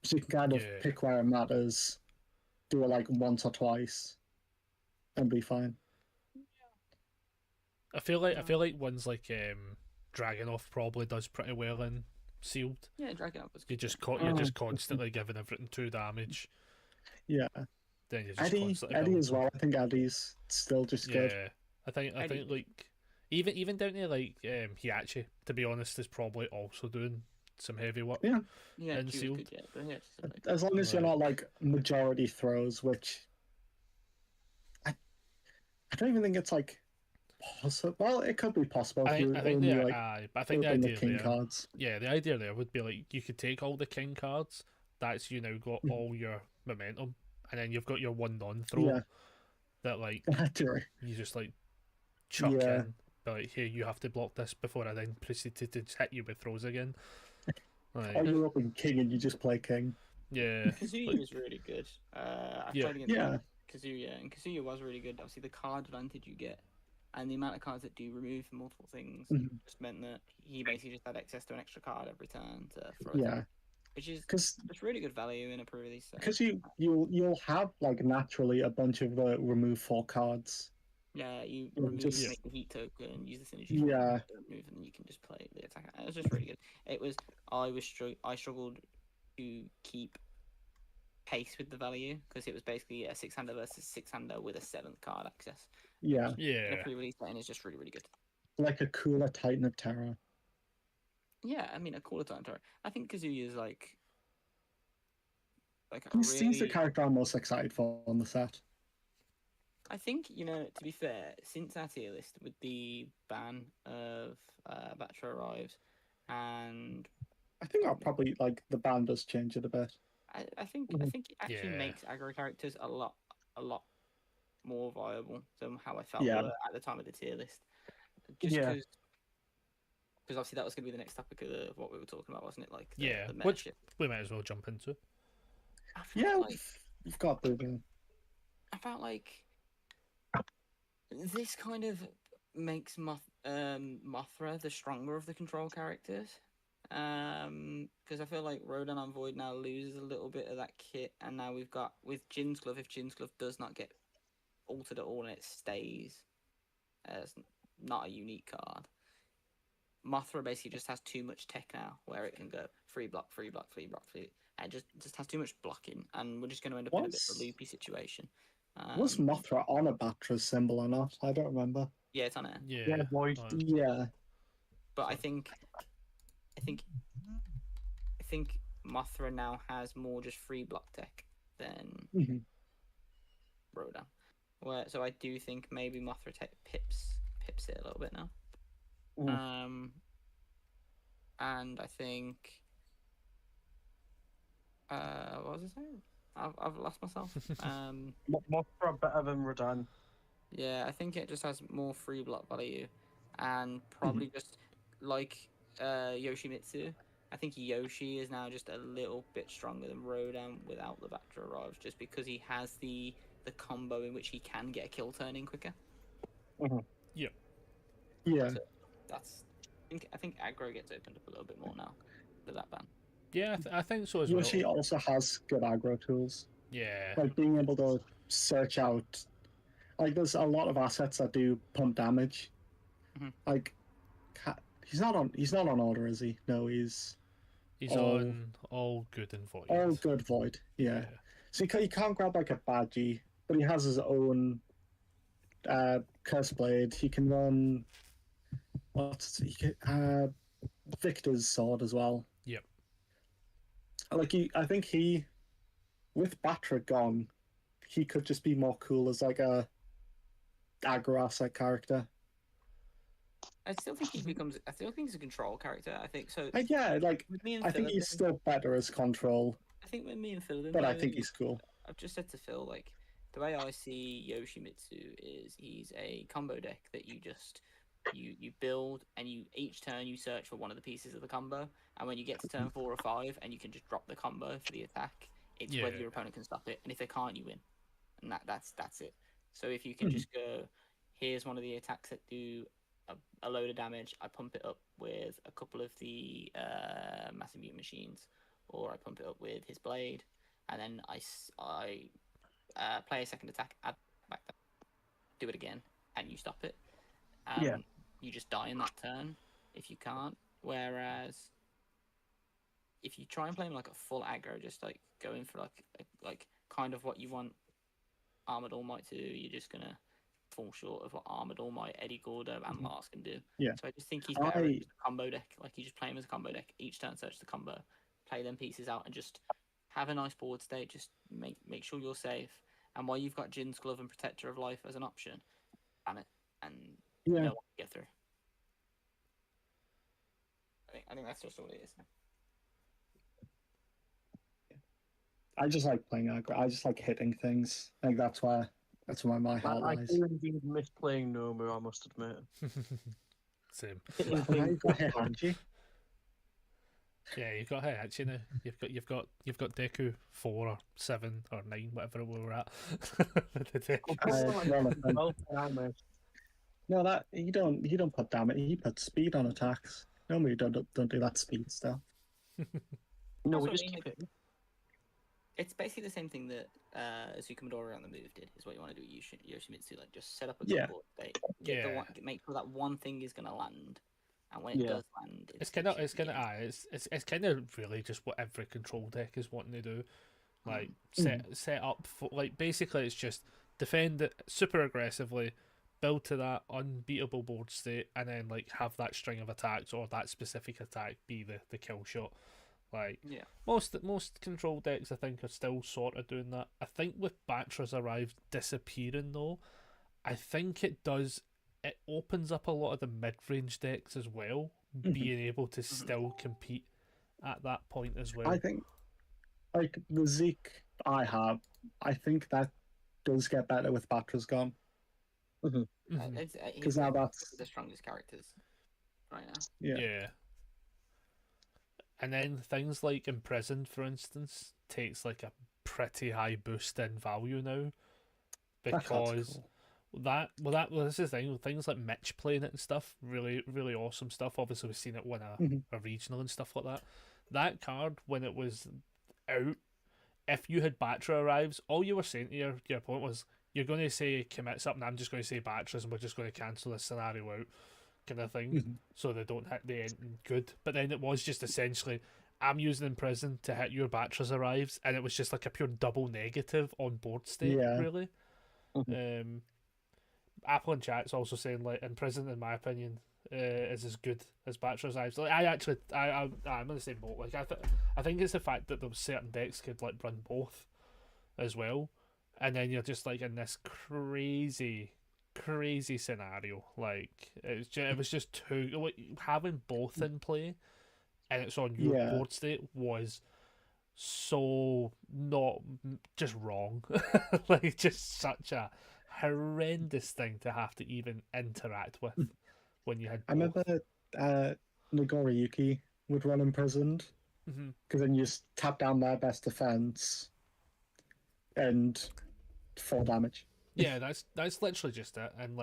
So you can kind of Yeah. pick where it matters, do it like once or twice, and be fine. I feel like ones like Dragonov probably does pretty well in sealed. Yeah, Dragon was You good. just you're Oh. just constantly giving everything 2 damage. Yeah. Then you're just Eddie constantly as building. well. I think Eddie's still just good. Yeah, I think Eddie- like even down to like Hiachi, to be honest, is probably also doing some heavy work. Yeah. Yeah, and she sealed. was good. Yeah, but yeah, she's a bit- As long as you're Right. not like majority throws, which I don't even think it's like possible. Well, it could be possible if you I think only the like but I think the open the idea king there, cards. yeah, the idea there would be like you could take all the king cards. That's you now got Mhm. all your momentum, and then you've got your one non-throw Yeah. that like True. you just like chuck Yeah. in. But like, hey, you have to block this before I then proceed to just hit you with throws again. Like, Or you open king and you just play king. yeah, Kazuya was really good. I Yeah. played against Yeah. Kazuya, and Kazuya was really good. Obviously, the card advantage you get, and the amount of cards that do remove from multiple things, Mhm. just meant that he basically just had access to an extra card every turn to throw. Yeah. At, which is Because just really good value in a pre-release set. you'll have like naturally a bunch of remove 4 cards. Yeah, you Yeah, remove just- make the heat token, use the synergy. Yeah. To remove, and then you can just play the attack. It was just really good. It was. I struggled to keep pace with the value because it was basically a 6-hander versus 6-hander with a 7th card access. Yeah. In a yeah. pre-release setting is just really good. Like a cooler Titan of Terror. Yeah, I mean, a cooler time Terra. I think Kazuya is like a He's the really. character I'm most excited for on the set. I think, to be fair, since our tier list with the ban of Batra Arrives, and I think I'll probably like the band does change it a bit. I think Mhm. it actually Yeah. makes aggro characters a lot more viable than how I felt Yeah. they were at the time of the tier list. Just Yeah. because obviously that was going to be the next topic of what we were talking about, wasn't it? Like Yeah, the which mentorship. we might as well jump into. I felt Yeah, like we've got the. I felt like this kind of makes Mothra the stronger of the control characters. Because I feel like Rodan on Void now loses a little bit of that kit, and now we've got with Jin's Glove. If Jin's Glove does not get altered at all and it stays as not a unique card, Mothra basically just has too much tech now, where it can go free block, free block, free block, free. And just has too much blocking, and we're just going to end up in a bit of a loopy situation. Was Mothra on a Batra's symbol or not? I don't remember. Yeah, it's on it. Yeah, Void. Yeah. But I So- think Mothra now has more just free block tech than Mhm. Rodan. So I do think maybe Mothra pips it a little bit now. Mm. And I think what was I saying? I've lost myself. Mothra better than Rodan. Yeah, I think it just has more free block value, and probably just like Yoshimitsu. I think Yoshi is now just a little bit stronger than Rodan without the Bactra Arrives, just because he has the combo in which he can get a kill turn in quicker. Yeah. So that's I think aggro gets opened up a little bit more now with that ban. Yeah, I think so as Yoshi well. also has good aggro tools. Yeah, Like being able to search out. Like there's a lot of assets that do pump damage. Mhm. Like he's not on order, is he? No, he's on all good and void. all good void. Yeah. So he can't grab like a Badgie, but he has his own Curse Blade. He can run Victor's sword as well. Yep. Like I think with Batra gone, he could just be more cool as like a aggro asset character. I still think he's a control character. I think so. Yeah, like With me and I think Philip, he's still better as control, I think when me and Phil, but I think he's cool. I've just said to Phil, like, the way I see Yoshimitsu is he's a combo deck that you just you build, and each turn you search for one of the pieces of the combo, and when you get to turn 4 or 5 and you can just drop the combo for the attack, it's whether your opponent can stop it, and if they can't, you win. And that's it. So if you can just go, here's one of the attacks that do a load of damage, I pump it up with a couple of the Massive Mutant Machines, or I pump it up with his blade, and then I play a second attack, add back that, do it again, and you stop it. Yeah. You just die in that turn if you can't. Whereas if you try and play him like a full aggro, just like going for like kind of what you want Armored All Might to do, you're just gonna fall short of what Armored All Might, Eddie Gordo, and Lars can do. Yeah. So I just think he's better as a combo deck. Like you just play him as a combo deck. Each turn search the combo, play them pieces out, and just have a nice board state. Just make sure you're safe. And while you've got Jin's Glove and Protector of Life as an option, ban it and no one can get through. I think that's just all it is. I just like playing aggro. I just like hitting things. I think that's where my heart I lies. do indeed miss playing Nomu, I must admit. Same. Hachi. Yeah, you've got Heihachi now. You've got Deku 4 or 7 or 9, whatever we were at. The deck. No, that you don't put damage. You put speed on attacks. No, you don't do that speed stuff. No, That's we what just I mean, keep it. It's basically the same thing that Azuka Midori on the move did. Is what you want to do with Yoshimitsu. Like just set up a good board state. Make sure that one thing is going to land, and when it does land, it's kind of really just what every control deck is wanting to do. Like set up for, like basically it's just defend it super aggressively, build to that unbeatable board state, and then like have that string of attacks or that specific attack be the kill shot. Like Yeah. most control decks, I think, are still sort of doing that. I think with Batra's Arrive disappearing though, I think it opens up a lot of the mid range decks as well, being able to still compete at that point as well. I think, like, the Zeke I have, I think that does get better with Batra's gone. Mhm. Because now that's the strongest characters right now. yeah. And then things like Imprisoned, for instance, takes like a pretty high boost in value now, That card's because cool. this is the thing. Things like Mitch playing it and stuff, really really awesome stuff. Obviously, we've seen it win a regional and stuff like that. That card, when it was out, if you had Batra Arrives, all you were saying to your opponent was, you're going to say commit something, I'm just going to say Batras, and we're just going to cancel this scenario out, kind of thing, so they don't hit the end good. But then it was just essentially, I'm using Imprison to hit your Batras Arrives, and it was just like a pure double negative on board state, Yeah. really. Apple in chat's also saying, like, Imprison, in my opinion, is as good as Batras Arrives. Like, I'm going to say both. Like, I think it's the fact that those certain decks could like run both as well, and then you're just like in this crazy scenario. Like, it was just too, like, having both in play, and it's on your Yeah. board state was so not just wrong. Like, just such a horrendous thing to have to even interact with when you had I both. remember Nagoriyuki would run Imprisoned, because then you just tap down their best defense and 4 damage. Yeah, that's literally just it, and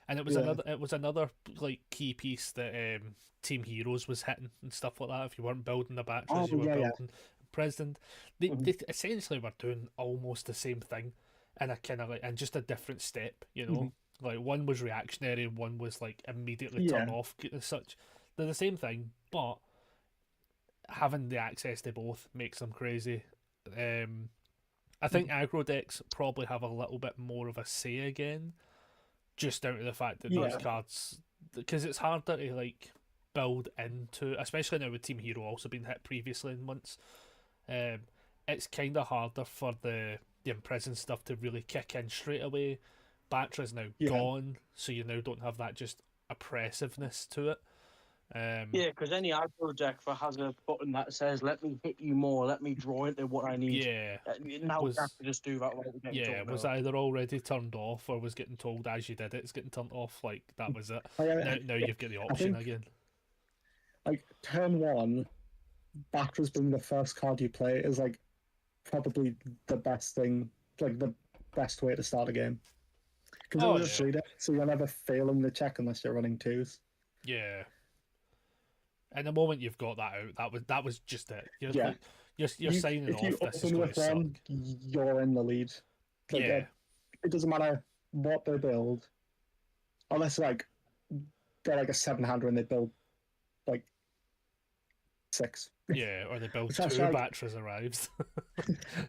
it was another like key piece that Team Heroes was hitting and stuff like that. If you weren't building the Batras, you were building President. They essentially were doing almost the same thing, in a kind of like, and just a different step, you know. Like, one was reactionary, and one was like immediately turn off as such. They're the same thing, but having the access to both makes them crazy. I think aggro decks probably have a little bit more of a say again, just down to the fact that those cards, because it's harder to like build into, especially now with Team Hero also being hit previously in months. It's kind of harder for the Imprison stuff to really kick in straight away. Batra's now gone, so you now don't have that just oppressiveness to it. Yeah, because any aggro deck that has a button that says "Let me hit you more, let me draw into what I need." Yeah, now we have to just do that. Was either already turned off or was getting told as you did it's getting turned off. Like, that was it. Now you've got the option again. Like, turn 1, Batra's being the first card you play is like probably the best thing, like the best way to start a game. Because it'll just read it, so you're never failing the check unless you're running 2s. Yeah. And the moment you've got that out, that was just it. Like, you're signing off. This is going to suck. You're in the lead. Like, it doesn't matter what they build, unless like they're like a 7-hander and they build like 6. Yeah, or they build 2 Batras Arrives.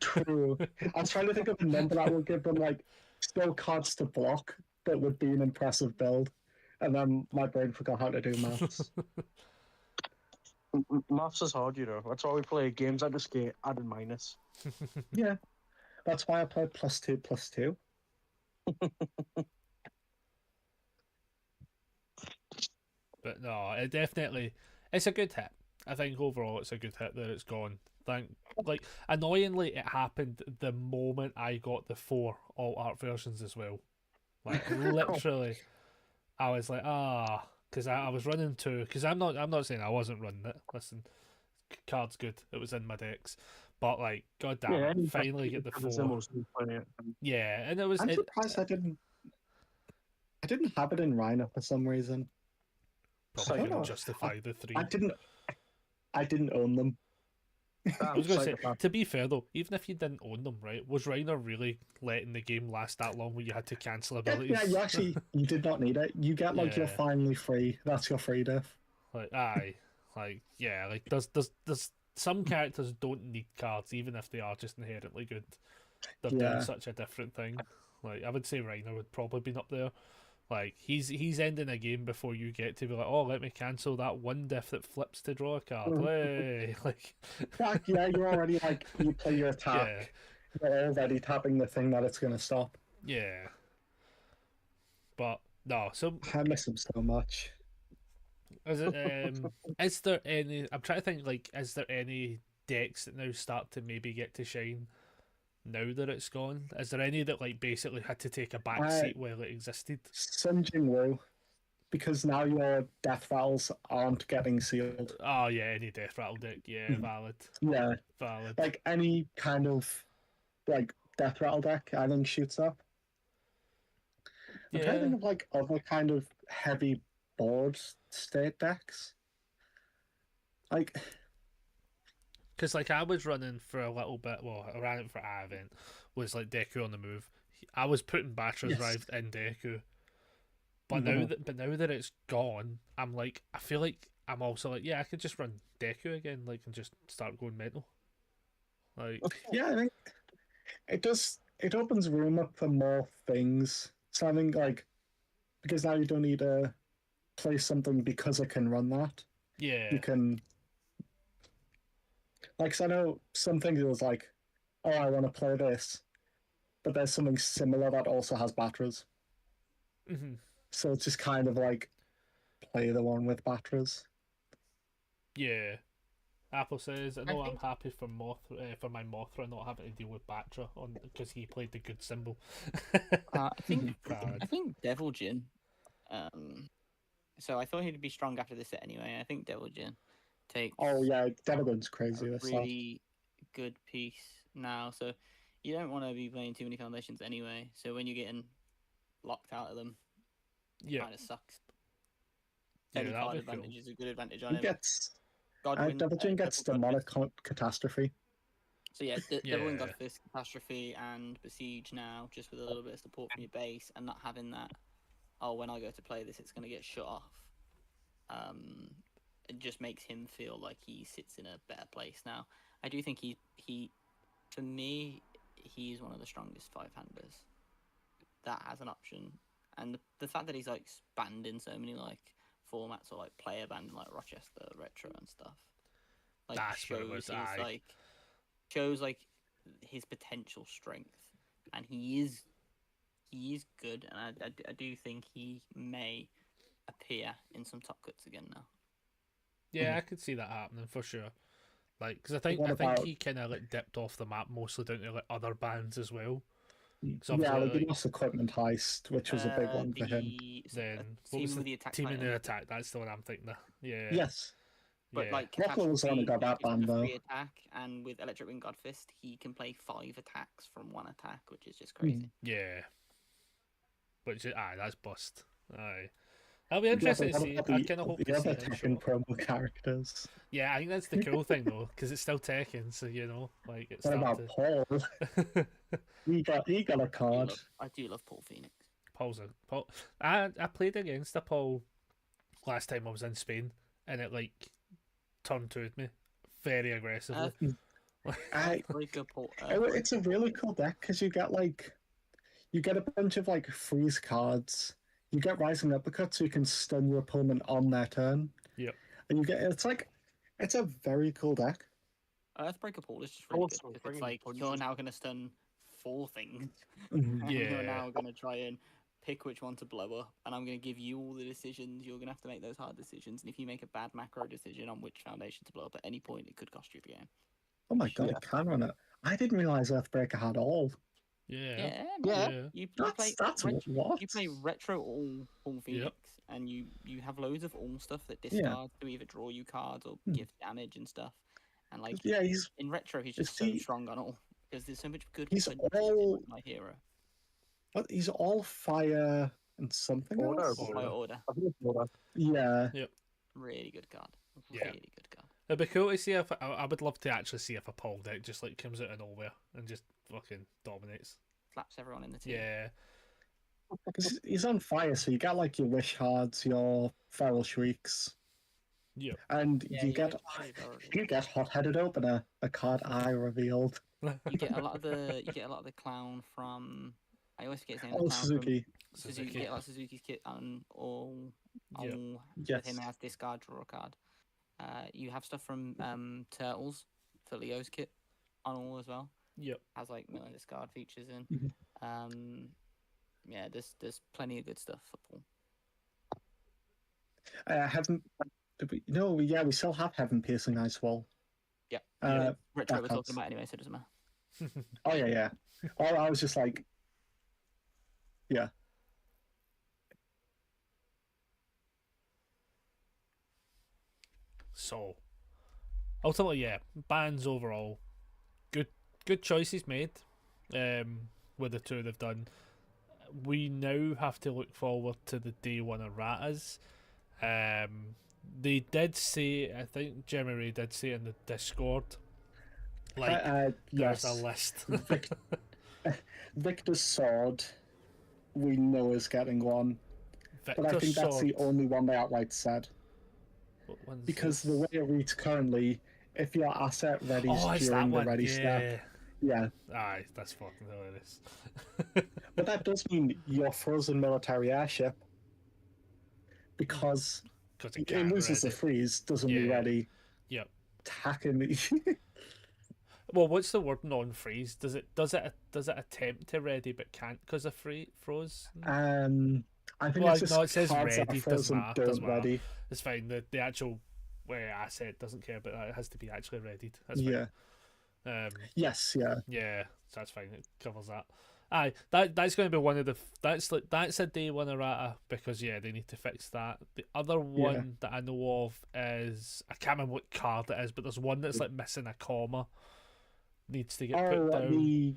True. I was trying to think of a number that would give them like still cards to block that would be an impressive build, and then my brain forgot how to do maths. Maths is hard, you know. That's why we play games like this game, adding minus. Yeah, that's why I play +2/+2. But no, it's a good hit. I think overall it's a good hit that it's gone. Annoyingly, it happened the moment I got the 4 alt art versions as well. Like, literally, I was like, because I was running 2. Because I'm not saying I wasn't running it. Listen, card's good. It was in my decks, but like, goddamn, finally get the 4. Yeah, and it was. I'm surprised I didn't have it in Rhino for some reason. Probably couldn't justify the 3. I didn't own them. I was going to say, to be fair though, even if you didn't own them, right, was Reiner really letting the game last that long where you had to cancel abilities? Yeah, you did not need it. You get like you're finally free. That's your free diff. Like, there's some characters don't need cards even if they are just inherently good. They're doing such a different thing. Like, I would say Reiner would probably been up there, Like he's ending a game before you get to be like, oh, let me cancel that one diff that flips to draw a card. Way, like, Yeah, you're already like you play your yeah, attack. You're already tapping the thing that it's gonna stop. yeah. But no, so I miss him so much. is it? Is there any? I'm trying to think. Like, is there any decks that now start to maybe get to shine now that it's gone? Is there any that like basically had to take a back seat while it existed? Sun Jing Wu, because now your death rattles aren't getting sealed. Oh yeah, any death rattle deck. Yeah, Mhm. valid, Yeah, valid. like any kind of like death rattle deck, I think shoots up. I'm trying to Yeah, think of like other kind of heavy board state decks. Like, because like I was running for a little bit. Well, I ran it for our event. Was like Deku on the move. I was putting Batra's Yes. Rive in Deku. But now that it's gone, I'm like, I feel like I'm also like, yeah, I could just run Deku again, like, and just start going mental. Like, yeah, I think it does. It opens room up for more things. So I think like because now you don't need to play something because it can run that. yeah, You can like. 'Cause I know some things it was like, oh, I want to play this, but there's something similar that also has Batras. hmm So it's just kind of like play the one with Batras. yeah. Apple says, I know I'm think- happy for for my Mothra not having to deal with Batra on because he played the good symbol. I think Bad. I think Devil Jin. So I thought he'd be strong after this set anyway. I think Devil Jin takes Oh yeah, Devilgun's crazy. a This set. really good piece now. So you don't want to be playing too many foundations anyway. So when you're getting locked out of them, Yeah, kind of sucks. Yeah, Any that'd card be advantage cool. is a good advantage on He him. gets Godwin, Devilgun gets Devil demonic Godfist. catastrophe. So yeah, Devil and Yeah. Godfist, Catastrophe, and Besiege now, just with a little bit of support from your base, and not having that. Oh, when I go to play this, it's going to get shut off. It just makes him feel like he sits in a better place now. I do think he, for me, he's one of the strongest five-handers that has an option, and the fact that he's like banned in so many like formats or like player banned in like Rochester Retro and stuff, like That's what it was, his aye. shows like his potential strength, and he is good, and I do think he may appear in some top cuts again now. Yeah, I could see that happening for sure. Like, because I What think about- he kind of like dipped off the map mostly down to like other bands as well. Yeah, So obviously, like the like, lost equipment heist, which was a big one for him. then what team was with the the attack team in titan. the attack? That's the one I'm thinking of. Yeah, Yes, But yeah. like Rockland was the one that got that Catastrophe is banned, a free though. attack, and with Electric Wing Godfist, he can play 5 attacks from 1 attack, which is just crazy. yeah. Which that's bust. Aye, that'll be interesting to see. I kind of hope the to see other him show Tekken up. promo characters. Yeah, I think that's the cool thing though, because it's still Tekken, so you know, like it's What starting about Paul? He got a card. I do love Paul Phoenix. Paul's a Paul. I played against a Paul last time I was in Spain, and it like turned toward me very aggressively. I, Very good Paul. it's a really cool deck because you get a bunch of like freeze cards. You get Rising Uppercut so you can stun your opponent on their turn. Yep. And you get it's a very cool deck. Earthbreaker Paul is just really Also, good. 'Cause bringing It's like punches. you're now going to stun 4 things. Mhm. And you're Yeah. now going to try and pick which one to blow up, and I'm going to give you all the decisions. You're going to have to make those hard decisions, and if you make a bad macro decision on which foundation to blow up at any point, it could cost you the game. Oh my god, it can run it. I didn't realize Earthbreaker had all. Yeah, Yeah, Yeah. yeah. You That's what? you play retro all Paul Phoenix, and you have loads of all stuff that Yeah. discard to either draw you cards or give damage and stuff. And like Yeah, he's in retro, he's Is just so he- strong on all because there's so much good. He's potential in all- my hero. he's all fire and something Order, else. Order. Fire order, I think it's more Yeah, really good card. Yeah. Really good card. It'd be cool to see if I would love to actually see if a Paul deck just like comes out of nowhere and just fucking dominates. Slaps everyone in the team. Yeah, 'cause he's on fire, so you get like your Wish Hards, your Feral Shrieks, Yep. and Yeah, you get Hot Headed Opener, a card I revealed. You get a lot of the clown from. I always forget his name. Oh, The clown from Suzuki. Suzuki, get like Suzuki's kit and all Yep. with Yes. him as discard, draw a card. You have stuff from Turtles for Leo's kit on all as well. Yep. Has like mill and discard features in. Mhm. Yeah, there's plenty of good stuff for Paul. Haven't. We still have Heaven Piercing Ice Wall. Yeah. that Retro we're counts. talking about anyway, so it doesn't matter. Oh yeah. I was just like, yeah. So, ultimately, yeah, bands overall, good choices made. With the two they've done, we now have to look forward to the day one erratas. They did say, I think Jeremy Ray did say in the Discord, like there's Yes. a list. Victor's sword, we know is getting one, but I Victor's think that's the sword. only one they outright said. What one's Because this? the way it reads currently, if your asset readies Oh, it's that during the one. ready Yeah. step, yeah. Aye, that's fucking hilarious. But that does mean your frozen military airship, because Because it can't loses the read it. freeze, doesn't be Yeah. ready. Yep. Attacking me. Well, what's the word non-freeze? Does it attempt to ready but can't because of froze? I think Well, it's just no, it says cards that ready, are frozen doesn't matter, doesn't don't matter. ready. It's fine. The actual asset doesn't care, but it has to be actually readied. That's fine. Yeah. Yes. Yeah. Yeah, so that's fine. It covers that. Aye, that's going to be one of the that's a day one errata because they need to fix that. The other one that I know of is I can't remember what card it is, but there's one that's like missing a comma. Needs to get put down. The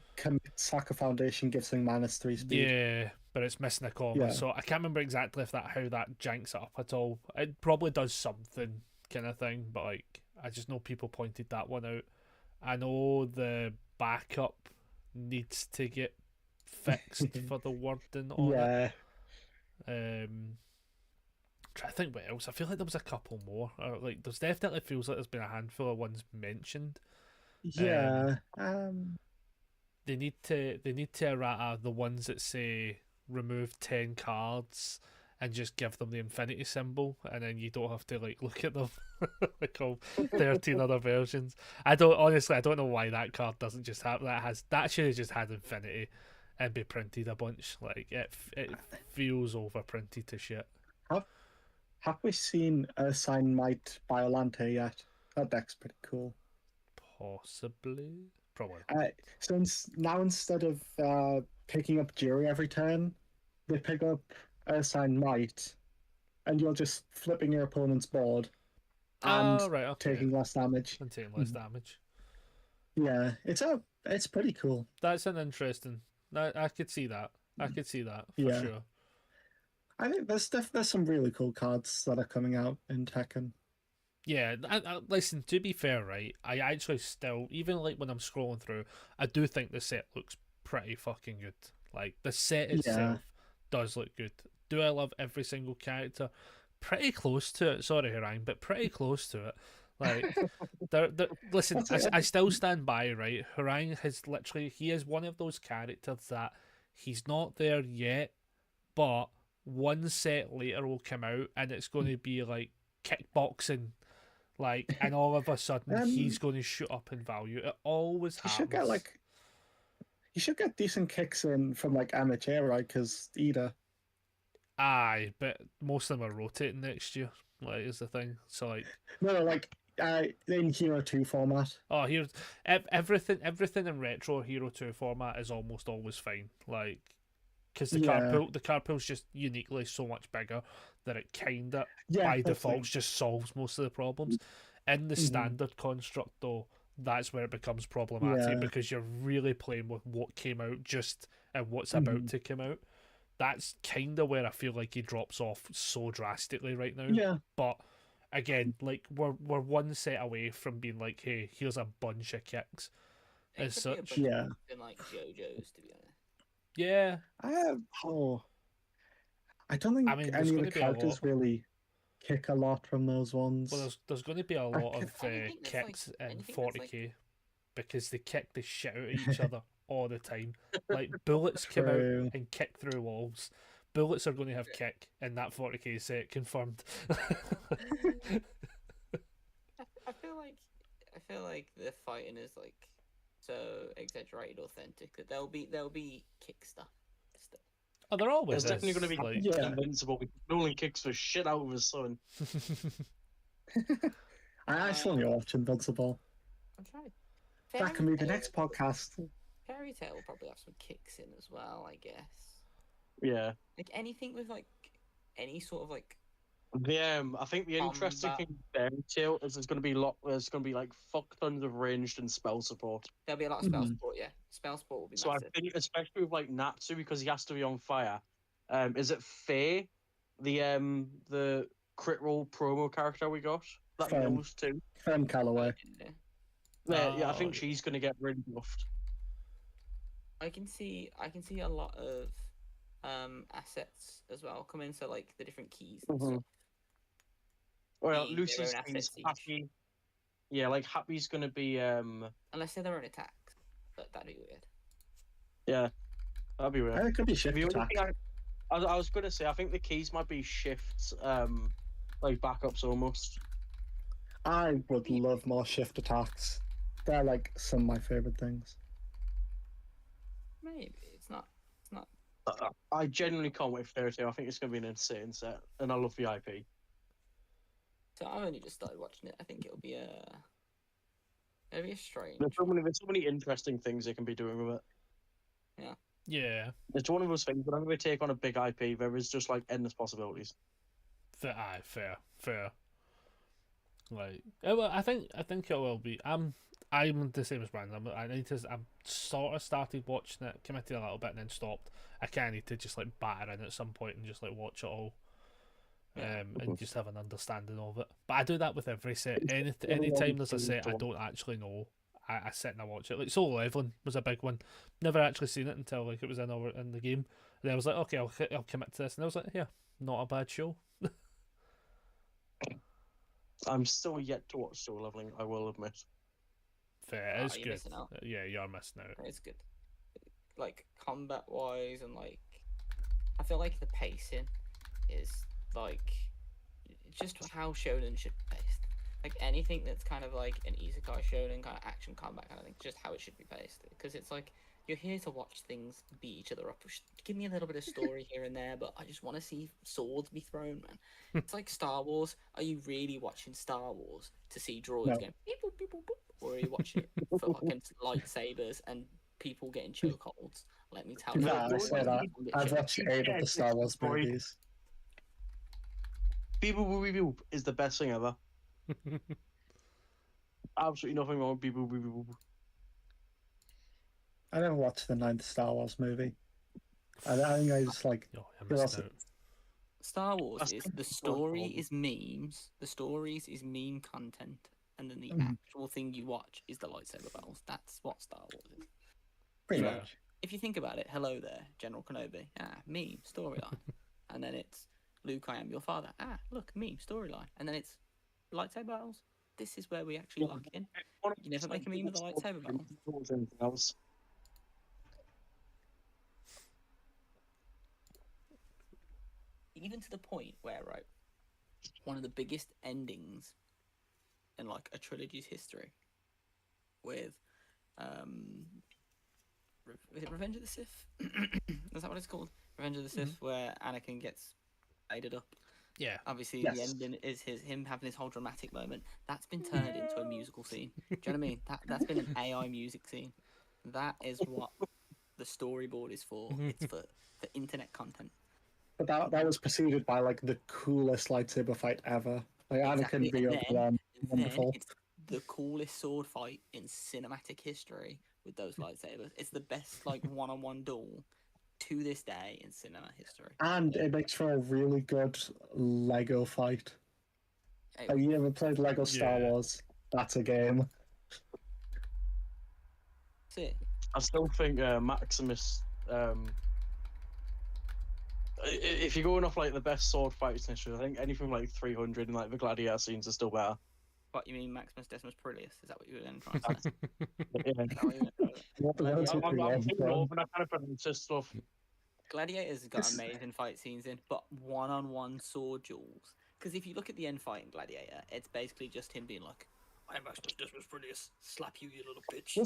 Saka Foundation gives him -3 speed. Yeah, but it's missing a comma, Yeah. so I can't remember exactly how that janks it up at all. It probably does something kind of thing, but like I just know people pointed that one out. I know the backup needs to get fixed for the wording on it. Yeah. Try to think what else. I feel like there was a couple more. Or like there's definitely feels like there's been a handful of ones mentioned. Yeah. They need to errata the ones that say remove 10 cards and just give them the infinity symbol, and then you don't have to like look at them like all 13 other versions. I don't know why that card doesn't just have that should have just had infinity and be printed a bunch. Like it feels overprinted to shit. Have we seen Sign Might Biolante yet? That deck's pretty cool. Possibly, probably. So now instead of picking up Jury every turn, they pick up Sign Might, and you're just flipping your opponent's board and Right, okay. taking less damage. And taking less damage. Yeah, it's pretty cool. That's an interesting. I could see that. I could see that for Yeah. sure. I think there's some really cool cards that are coming out in Tekken. Yeah, listen, to be fair, right, I actually still, even like when I'm scrolling through, I do think the set looks pretty fucking good. Like, the set itself does look good. Do I love every single character? Pretty close to it. Sorry, Harang, but pretty close to it. Like, listen, I still stand by, right? Harang he is one of those characters that he's not there yet, but one set later will come out and it's going to be like kickboxing. Like, and all of a sudden he's going to shoot up in value. It always happens. He should get decent kicks in from like amateur, right? Because Ida. Aye, but most of them are rotating next year. Like, is the thing. So like, no, like in Hero 2 format. Oh, here's everything in retro Hero 2 format is almost always fine. Like, because the card pool's just uniquely so much bigger that it kinda by default just solves most of the problems. In the standard construct though, that's where it becomes problematic because you're really playing with what came out and what's about to come out. That's kinda where I feel like he drops off so drastically right now. Yeah. But again, like we're one set away from being like, hey, here's a bunch of kicks. As such. Yeah. In like JoJo's, to be honest. Yeah. I don't think any of the characters really kick a lot from those ones. Well, there's going to be a lot of kicks like, in 40k because they kick the shit out of each other all the time. Like bullets come out and kick through walls, bullets are going to have kick in that 40k set, confirmed. I feel like the fighting is like so exaggerated, authentic that there'll be kick stuff. Still. Oh, they're always There's definitely going to be like... Yeah. Invincible. Nolan kicks the shit out of his son. I actually watch Invincible. I'm trying. That can be the next podcast. Fairy Tail will probably have some kicks in as well, I guess. Yeah. Like anything with like any sort of like I think the interesting Combat. thing with Fairy Tail is there's going to be like fuck tons of ranged and spell support. there'll be a lot of spell Mhm. support. Yeah, spell support will be So massive. I think, especially with like Natsu, because he has to be on fire. Is it Faye, the crit roll promo character we got that Fern. knows too? Fern Calloway. Yeah, I think Oh, she's going to get really buffed. I can see a lot of assets as well come in. So like the different keys and Mhm. stuff. Well, Their Lucy's own assets each. Happy. Yeah, like Happy's going to be Unless they're their own attacks, but that'd be weird. yeah, that'd be weird. And it could be shift The only attack. thing I was going to say, I think the keys might be shifts, like backups almost. I would love more shift attacks. They're like some of my favorite things. Maybe it's not. I genuinely can't wait for Fairy Tail. I think it's going to be an insane set, and I love the IP. So I've only just started watching it. I think it'll be a strange. There's so many interesting things they can be doing with it. yeah. It's one of those things. Whenever they take on a big IP, there is just like endless possibilities. Fair. Like, well, I think it will be. I'm the same as Brandon. I'm sort of started watching it, committed a little bit, and then stopped. I kind of need to just like batter in at some point and just like watch it all, and just have an understanding of it. But I do that with every set. Any time there's a set I don't actually know, I sit and I watch it. Like Solo Leveling was a big one. Never actually seen it until like it was in the game. And then I was like, okay, I'll commit to this, and I was like, yeah, not a bad show. I'm still yet to watch Solo Leveling, I will admit. Fair, it's you're good. missing out. Yeah, you're missing out. It's good. Like combat wise, and like I feel like the pacing is like just how shonen should be paced. Like anything that's kind of like an isekai shonen kind of action combat kind of thing, just how it should be paced. Because it's like you're here to watch things beat each other up. Give me a little bit of story here and there, but I just want to see swords be thrown, man. It's like Star Wars. Are you really watching Star Wars to see droids No. going beep, boop, beep, boop, boop? Or are you watching it for fucking lightsabers and people getting chokeholds? Let me tell you. Nah, I say that. I've watched 8 of the Star Wars Story. movies. Beep boop boop beep boop is the best thing ever. Absolutely nothing wrong with beep boop beep boop. I never watched the 9th Star Wars movie. I think I just like. Oh, you're Who missing else? out. Star Wars That's is the the first story one. is memes. The stories is meme content, and then the Mhm. actual thing you watch is the lightsaber battles. That's what Star Wars is. Pretty Yeah. much. If you think about it, hello there, General Kenobi. Meme storyline, and then it's Luke, I am your father. Look, meme storyline, and then it's lightsaber battles. This is where we actually lock in. You never make a meme with a lightsaber battle. Anything else? Even to the point where, right, one of the biggest endings in like a trilogy's history with is it Revenge of the Sith? Is that what it's called? Revenge of the Sith, where Anakin gets aided up. Yeah. Obviously, Yes. the ending is him having this whole dramatic moment. That's been turned into a musical scene. Do you know what I mean? That's been an AI music scene. That is what the storyboard is for. It's for internet content. But that was preceded by like the coolest lightsaber fight ever. Like Exactly, Anakin v and Obi-Wan. Then Wonderful. it's the coolest sword fight in cinematic history with those lightsabers. It's the best like one-on-one duel to this day in cinema history. And it makes for a really good Lego fight. Hey, Have you ever played Lego Star Yeah. Wars? That's a game. see, I still think Maximus. If you're going off like the best sword fights in history, I think anything like 300 and like the gladiator scenes are still better. what you mean, Maximus Decimus Perius? Is that what you were going to try and say? Yeah. Is that what you were gonna try and say? What the I'm hell is it thinking again? of and I kind of pronounce this stuff. Gladiator's got It's- amazing fight scenes in, but one-on-one sword duels. Because if you look at the end fight in Gladiator, it's basically just him being like, "I'm Maximus Decimus Brutus, slap you, you little bitch."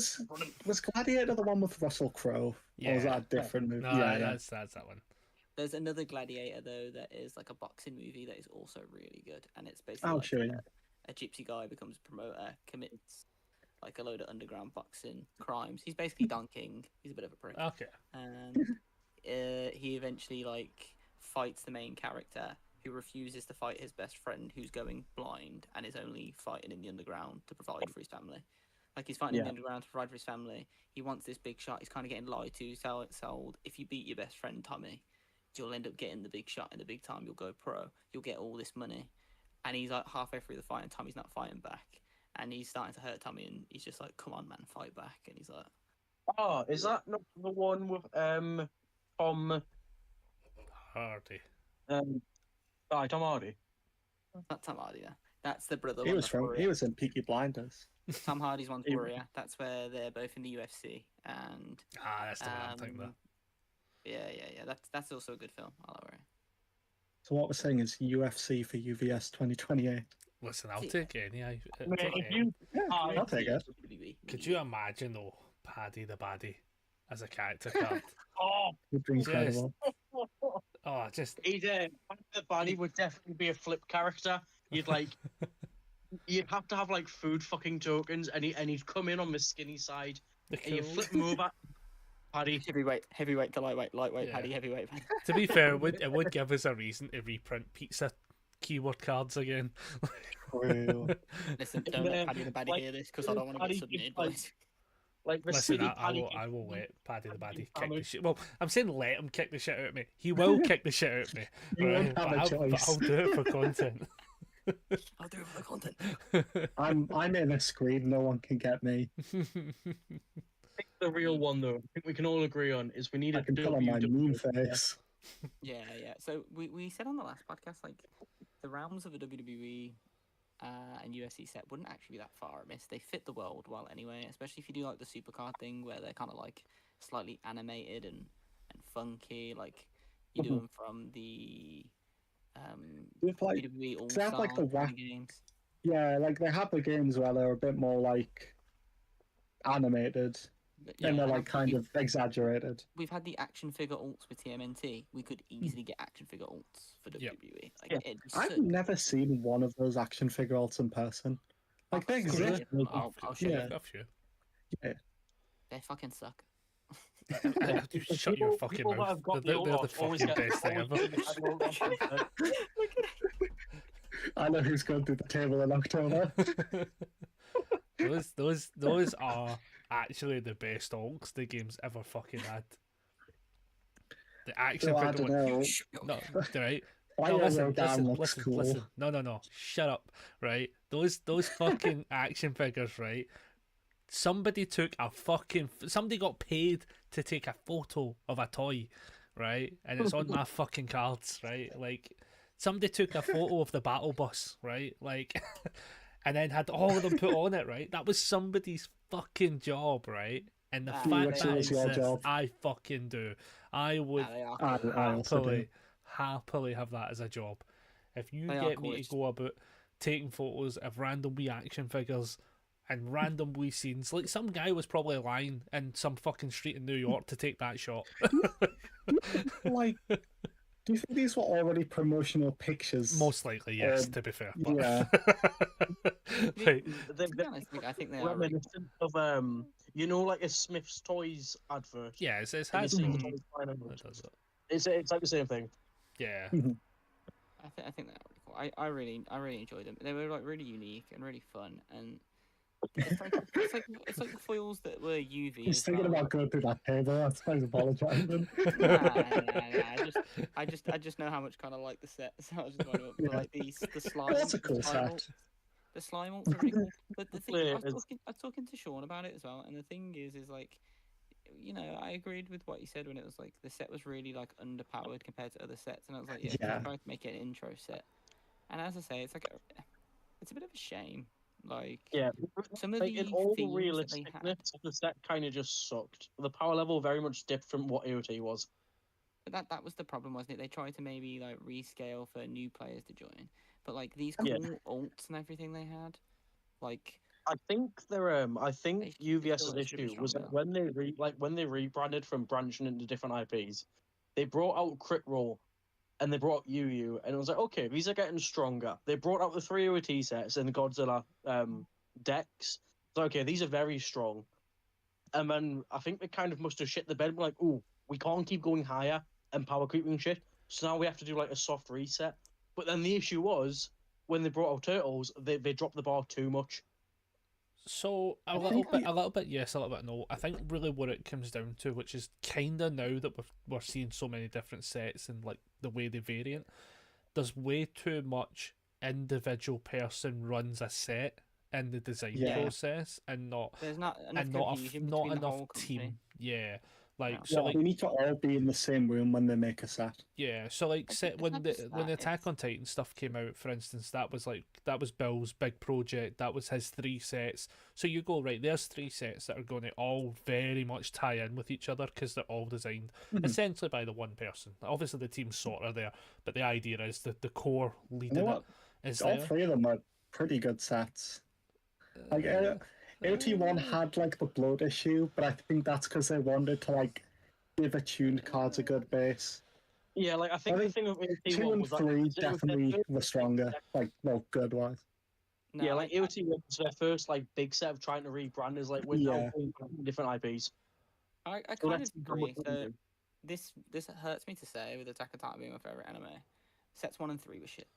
Was Gladiator the one with Russell Crowe? Or was Yeah. that a different movie? No, yeah, that's that one. There's another Gladiator though that is like a boxing movie that is also really good, and it's basically Oh, like sure, yeah. a gypsy guy becomes a promoter, commits like a load of underground boxing crimes. He's basically Don King. He's a bit of a prick. Okay. And he eventually like fights the main character who refuses to fight his best friend who's going blind and is only fighting in the underground to provide for his family. Like he's fighting in the Yeah. underground to provide for his family. He wants this big shot. He's kind of getting lied to, sold. If you beat your best friend Tommy, you'll end up getting the big shot in the big time. You'll go pro. You'll get all this money. And he's like halfway through the fight, and Tommy's not fighting back. And he's starting to hurt Tommy, and he's just like, "Come on, man, fight back." And he's like, Oh, is that not the one with Tom Hardy. Tom Hardy? "Not Tom Hardy, yeah. That's the brother He one. was that's from. Warrior. He was in Peaky Blinders. Tom Hardy's one's He- Warrior. That's where they're both in the UFC, and That's the one I'm thinking of. yeah. That's also a good film. I love it. So what we're saying is UFC for UVS 2028. Listen, I'll See- take any. If you, Yeah, Ah, I'll take it. Could you imagine though, Paddy the Baddie as a character card? Would be incredible. Oh, just he's the body would definitely be a flip character. You'd like, you'd have to have like food fucking tokens, and he'd come in on the skinny side, the and you cool. flip him over. Paddy, Heavyweight to lightweight, lightweight Yeah. Paddy, heavyweight Paddy. To be fair, it would give us a reason to reprint pizza keyword cards again. Real. Listen, don't let then, Paddy the Baddie like, hear this because I don't want to Paddy get submitted. gives, like, boys. like the Listen, city I Paddy. will let Paddy the Baddie kick the Damage. shit. Well, I'm saying let him kick the shit out of me. He will kick the shit out of me. You right? won't have a But choice. I'll do it for content. I'll do it for the content. I'm in a screen. No one can get me. I think the real one though, I think we can all agree on is we need I a can put on my mean WWE. face. Yeah. So we said on the last podcast, like, the realms of a WWE and UFC set wouldn't actually be that far amiss. They fit the world well anyway, especially if you do like the supercard thing where they're kind of like slightly animated and funky, like you do Mhm. them from the With like, WWE All they have, like, the Star whack- games. yeah, like they have the games where they're a bit more like animated But, and they're and like kind of exaggerated. we've had the action figure alts with TMNT. We could easily get action figure alts for Yep. WWE. Like, Yeah. it'd be I've sick. never seen one of those action figure alts in person. Like they I'll show you. exist. like, I'll show yeah. you. A few. They fucking suck. You shut your fucking people that mouth. have got They're the the old always fucking get- best thing always ever. get the old alts. I know who's going through the table in October. Those are actually the best alts the game's ever fucking had. The action So I figure don't one. know. No, right. Why No, Rodan looks cool. listen. No. Shut up, right? Those fucking action figures, right? Somebody got paid to take a photo of a toy, right? And it's on my fucking cards, right? Like, somebody took a photo of the battle bus, right? Like, and then had all of them put on it, right? That was somebody's fucking job, right? And the Ah, fact which that was your exists, job. I fucking do. I would They are. I also do. happily have that as a job. If you They are get me cool. to go about taking photos of random wee action figures and random wee scenes, like some guy was probably lying in some fucking street in New York to take that shot. Like, do you think these were already promotional pictures? Most likely, yes. Um, To be fair, but... yeah. Like, They- To be honest, like, I think they are. Really... reminiscent of you know, like a Smith's Toys advert. yeah, it's And had you see the some... toys flying It around. does it. It's like the same thing. Yeah. I think they're really cool. I really enjoyed them. They were like really unique and really fun, and it's like the foils that were UV. He's as thinking well. about going through that table. That's why he's apologising. Nah. I just know how much kind of like the set, so I was just going up for Yeah. like the slime. That's a cool the slime set. alts. The slime alts are really cool. But the thing, Yeah, I was talking to Sean about it as well, and the thing is like, you know, I agreed with what he said when it was like the set was really like underpowered compared to other sets, and I was like, yeah, Yeah. trying to make it an intro set. And as I say, it's like it's a bit of a shame. Like, Yeah. some of Like, the in all the themes that they had. realisticness of the set kind of just sucked. The power level very much dipped from what AOT was. But that was the problem, wasn't it? They tried to maybe like rescale for new players to join, but like these Yeah. cool alts and everything they had, like I think I think They UVS's still should be issue was stronger. that when they rebranded from branching into different IPs, they brought out Crit Roll and they brought out UU, and it was like, okay, these are getting stronger. They brought out the 3 OT sets and the Godzilla decks. So okay, these are very strong. And then I think they kind of must have shit the bed. Like, oh, we can't keep going higher and power creeping shit. So now we have to do like a soft reset. But then the issue was when they brought out Turtles, they dropped the bar too much. So I think a little bit yes, a little bit no. I think really what it comes down to, which is kind of now that we're seeing so many different sets and like the way they variant, there's way too much individual person runs a set in the design Yeah. process and not there's not enough and not cohesion not between the whole enough company. team. Yeah, like No. so Yeah, like we need to all be in the same room when they make a set. yeah, so like It's- set it's when not the just when that, Attack it's- on Titan stuff came out, for instance, that was Bill's big project. That was his 3 sets. So you go right, there's 3 sets that are going to all very much tie in with each other because they're all designed Mhm. essentially by the one person. Obviously, the team's sort of there, but the idea is that the core You leading know what? it is All there. 3 of them are pretty good sets. Like AOT1 had like the bloat issue, but I think that's because they wanted to like give attuned cards a good base. Yeah, like I think I the think thing with AOT 2 and was that 3 it was their definitely first were stronger. big Like, well, good wise. No, yeah, like AOT was their first like big set of trying to rebrand is like we're Yeah. now going back to different IPs. I So kind that's of how much agree. we can So do. this hurts me to say, with Attack on Titan being my favorite anime. Sets 1 and 3 were shit.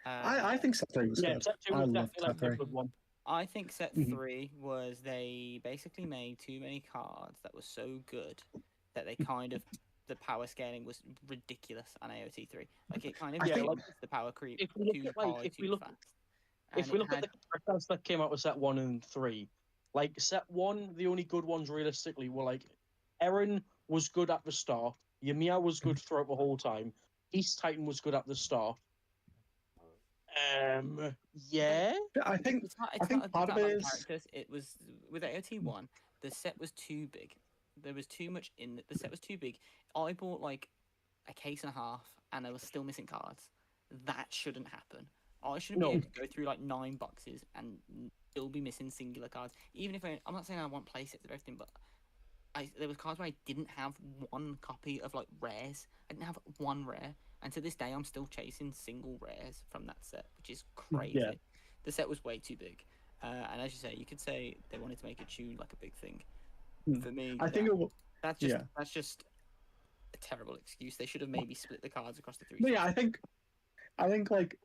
I think set 3 was Yeah, good. set 2 I was loved definitely like set the 3. good one. I think set Mhm. 3 was they basically made too many cards that were so good that they kind of the power scaling was ridiculous on AOT 3. Like it kind of I yeah, think- like the power creep If we look too at, like, high, if we too look- fast. If And we it look at had- the characters that came out with set 1 and 3, like set 1, the only good ones realistically were like Eren was good at the start, Yamiya was good throughout the whole time, East Titan was good at the start. Yeah. I think It's not, I think part of about it the is- characters. It was with AOT 1, the set was too big. There was too much in it. The set was too big. I bought like a case and a half, and I was still missing cards. That shouldn't happen. I shouldn't No. be able to go through like 9 boxes and still be missing singular cards. Even if I'm not saying I want playsets of everything, but there was cards where I didn't have one copy of like rares. I didn't have one rare, and to this day I'm still chasing single rares from that set, which is crazy. Yeah. The set was way too big, and as you say, you could say they wanted to make a tune like a big thing. Hmm. For me, I think that's just yeah. that's just a terrible excuse. They should have maybe split the cards across the 3. No, yeah, I think like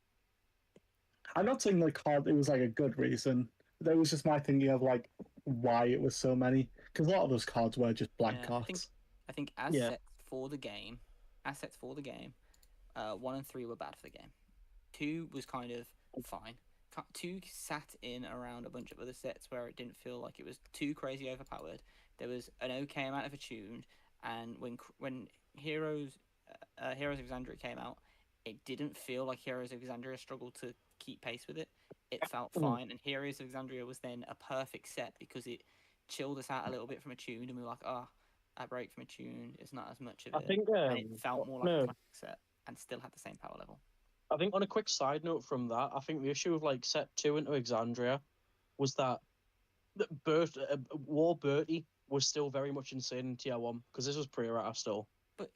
I'm not saying like it was like a good reason. That was just my thinking of like why it was so many, because a lot of those cards were just blank Yeah, cards. I think as Yeah. sets for the game, 1 and 3 were bad for the game. 2 was kind of fine. 2 sat in around a bunch of other sets where it didn't feel like it was too crazy overpowered. There was an okay amount of attuned, and when Heroes of Exandria came out, it didn't feel like Heroes of Exandria struggled to keep pace with it. It felt fine, and Heroes of Exandria was then a perfect set because it chilled us out a little bit from attuned, and we were like, that break from attuned is not as much of I it. think And it felt more like no. a classic set and still had the same power level. I think on a quick side note from that, I think the issue with like set 2 into Exandria was that War Bertie was still very much insane in tier 1 because this was pre-errata still. But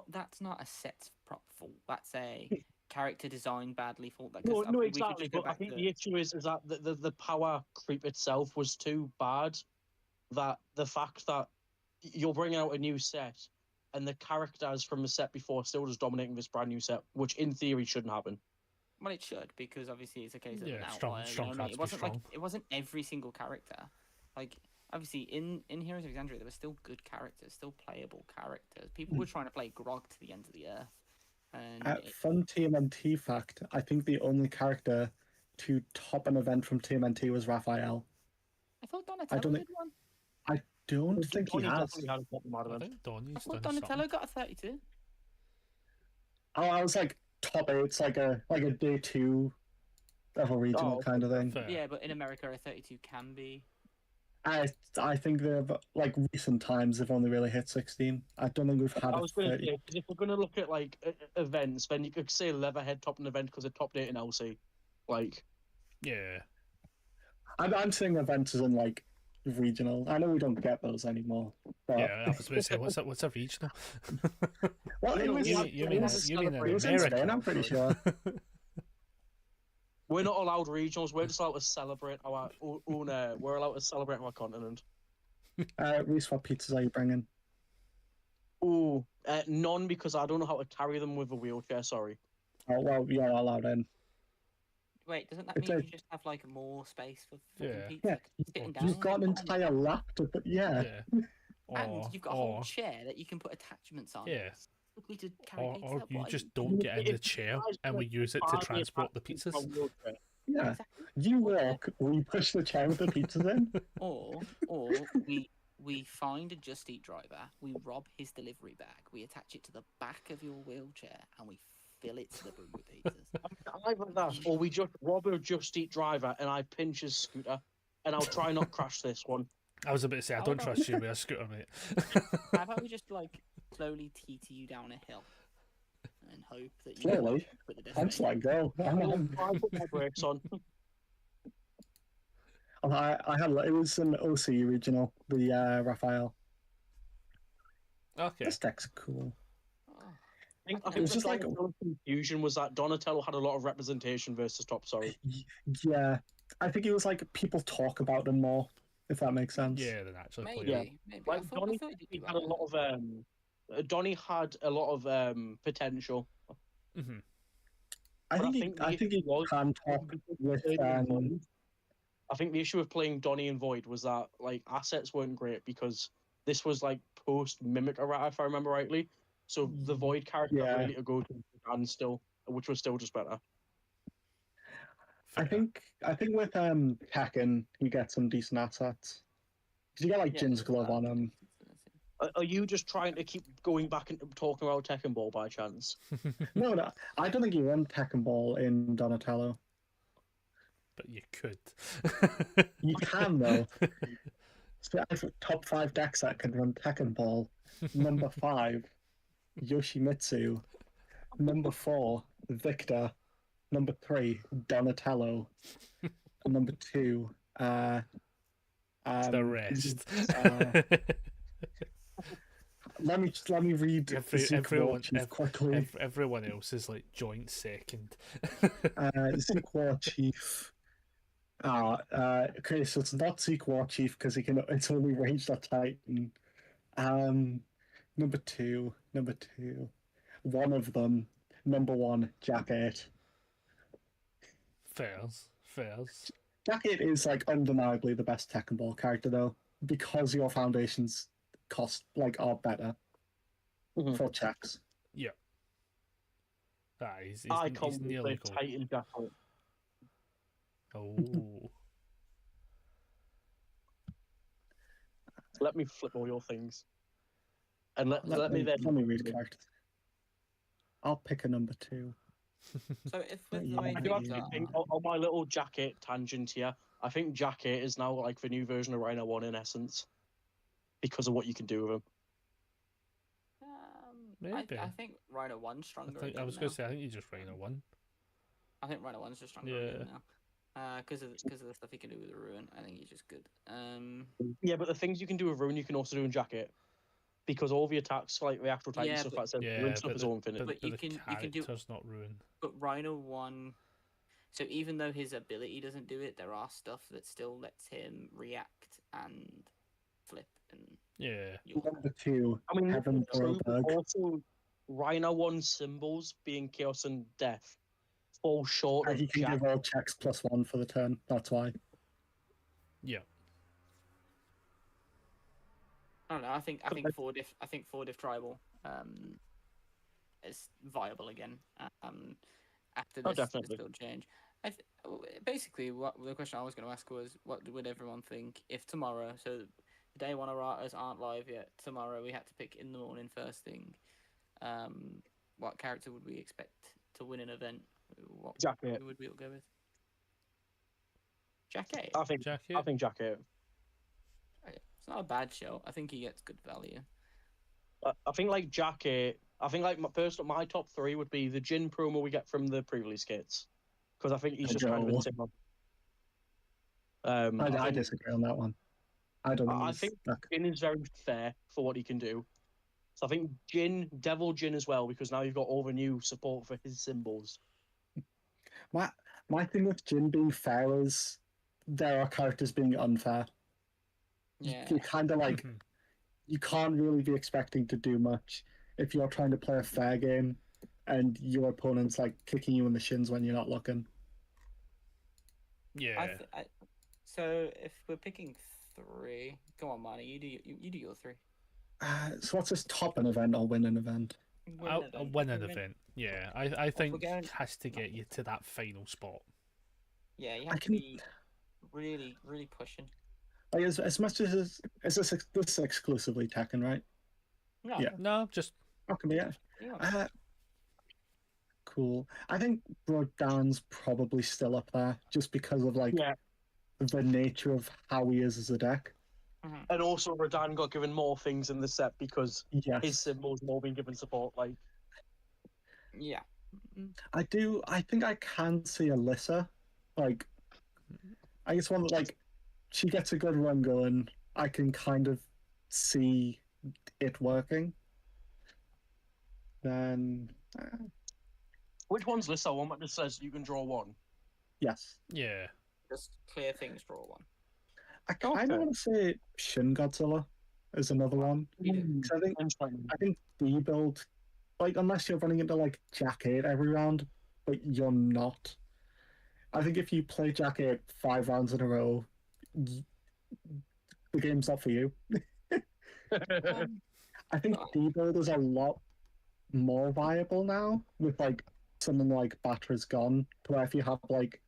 that's not a set prop fault. That's a character design badly fault. That, 'cause No, obviously we could exactly. just go But I back think to- the issue is that the power creep itself was too bad. That the fact that you're bringing out a new set and the characters from the set before still just dominating this brand new set, which in theory shouldn't happen. Well, it should, because obviously it's a case of Yeah, an strong- outlier. you strong know what I mean? cards It be wasn't like strong. it wasn't every single character. Like obviously in Heroes of Exandria there were still good characters, still playable characters. People were trying to play Grog to the ends of the earth, and Fun TMNT fact: I think the only character to top an event from TMNT was Raphael. I thought Donatello don't did one. Don't think he Donnie has. definitely had a top I event. think Donnie's I thought done Donatello something. got a 32. Oh, I was like top 8. It's like a day 2 of a regional Oh, kind of thing. Fair. Yeah, but in America a 32 can be I think they've like recent times they've only really hit 16. I don't think we've had I a was going to 30. say, 'cause if we're going to look at like events, then you could say Leatherhead topped an event because it topped 8 in LC. Like, Yeah. I'm saying events as in like regional. I know we don't get those anymore, but Yeah, I was going to say, what's a regional? well, No, it no, was we have- You we mean have an to you mean an celebrate- it was in American? Spain, I'm pretty sure. we're not allowed regionals. We're just allowed to celebrate our own. We're allowed to celebrate our continent. Reese, what pizzas are you bringing? Oh, none because I don't know how to carry them with a wheelchair. Sorry. Oh well, you're not allowed in. Wait, doesn't that It's mean a- you just have like more space for fucking Yeah. pizza? Yeah, 'Cause sitting down, You've got an you can't. entire laptop, but yeah. Yeah. And you've got a whole or, chair that you can put attachments on. yeah. Simply to carry or, pizza. or you Why? just don't get in the If you chair guys and we use it to hardly transport the attach them pizzas. to a wheelchair. Yeah. Exactly. You walk, we push the chair with the pizzas in. Or we find a Just Eat driver, we rob his delivery bag, we attach it to the back of your wheelchair, and we fill it to the brim with pizzas. Either that, or we just rob a Just Eat driver and I pinch his scooter, and I'll try not crash this one. I was about to say, I How don't about- trust you with a scooter, mate. How about we just like slowly TT you down a hill and hope that you Slowly? put the I'm just like, go. I'll put my brakes on. I had it was an OC original, the Raphael. Okay. This deck's cool. I It think was the just like- Donatello confusion was that Donatello had a lot of representation versus Top. Sorry. Yeah, I think it was like people talk about them more, if that makes sense. Yeah, then actually play maybe, it. maybe. Like I Donny thought it did had a lot of Donny had a lot of potential. Hmm. I But think the I think issue he was can talk with I think the issue with playing Donny and Void was that like assets weren't great because this was like post Mimic errata, if I remember rightly. So the Void character Yeah. really to go to and still, which was still just better. I think with Tekken you get some decent assets. 'Cause you get like Yeah, Jin's there's glove that. on him. Are you just trying to keep going back and talking about Tekken Ball by chance? No, I don't think you run Tekken Ball in Donatello. But you could. You can though. So I have top 5 decks that can run Tekken Ball. Number 5, Yoshimitsu. Number 4, Victor. Number 3, Donatello. And number 2, the rest. uh, let me read Zook everyone, War Chief quickly. everyone else is like joint second. Zook War Chief. Okay, so it's not Zook War Chief because it's only ranged at Titan. Number two. One of them. Number 1, Jack 8. Fairs. Jack 8 is like undeniably the best Tekken Ball character though, because your foundations are better Mhm. for checks. Yeah. He's I can't he's believe nearly they gold. Titan Jack. Oh. Let me flip all your things. And let me then. Let me read characters. I'll pick a number 2. So if with the Yeah, way I do things actually are, think on my little jacket tangent here, I think Jacket is now like the new version of Rhino 1 in essence. Because of what you can do with him. Maybe. I think Rhino 1's I stronger. think I again was now. going to say I think you just Rhino one. I think Rhino 1's just stronger Yeah. again now. Because of the stuff he can do with the ruin, I think he's just good. Yeah, but the things you can do with Rune, you can also do in Jacket. Because all the attacks, like the actual Titan Yeah, stuff, but- that says Yeah, Rune stuff but is the- all infinite. But you the can do- character's not ruined. But Rhino 1, so even though his ability doesn't do it, there are stuff that still lets him react and flip and Yeah. Number 2, I mean, Heaven this is true, but Broberg. also Rhino 1 symbols being chaos and death fall short of He can Jack. give all checks +1 for the turn. That's why. Yeah. I don't know. I think four diff tribal is viable again. After Oh, this definitely. build change, basically what the question I was going to ask was, what would everyone think if tomorrow? So the day one erratas aren't live yet. Tomorrow we had to pick in the morning first thing. What character would we expect to win an event? What Jacket. who would we all go with? Jack 8. I think Jacket. Jacket. not a bad show. I think he gets good value. I think like Jacket. I think like my top three would be the Jin promo we get from the pre-release kits, because I think he's just kind of Joel. intimidating. I think, disagree on that one. I don't think I he's think that Jin is very fair for what he can do. So I think Devil Jin as well, because now you've got all the new support for his symbols. My thing with Jin being fair is there are characters being unfair. Yeah. You kind of like you can't really be expecting to do much if you're trying to play a fair game and your opponent's like kicking you in the shins when you're not looking. Yeah. So if we're picking three, go on, Marty. You do your three. So what's this, top an event or win an event? I'll win an event. Yeah, I think going- has to get you to that final spot. Yeah, you I have to can- be really, really pushing. Like as much as this is exclusively Tekken, right? No, Yeah. No, just Okay, yeah. yeah. Cool. I think Brodan's probably still up there just because of like Yeah. the nature of how he is as a deck. And also Radan got given more things in the set because Yes. his symbols more being given support. Like, Yeah. I think I can see Alyssa. Like, I just want like she gets a good run going. I can kind of see it working. Then, which one's Lissa? One that just says you can draw one. yes, yeah. Just clear things, draw one. I kind of Okay. want to say Shin Godzilla is another one. You do. 'Cause I think D build, like unless you're running into like Jack 8 every round, but you're not. I think if you play Jack 8 5 rounds in a row, the game's not for you. I think D build is a lot more viable now with like something like Battra's Gone, where if you have like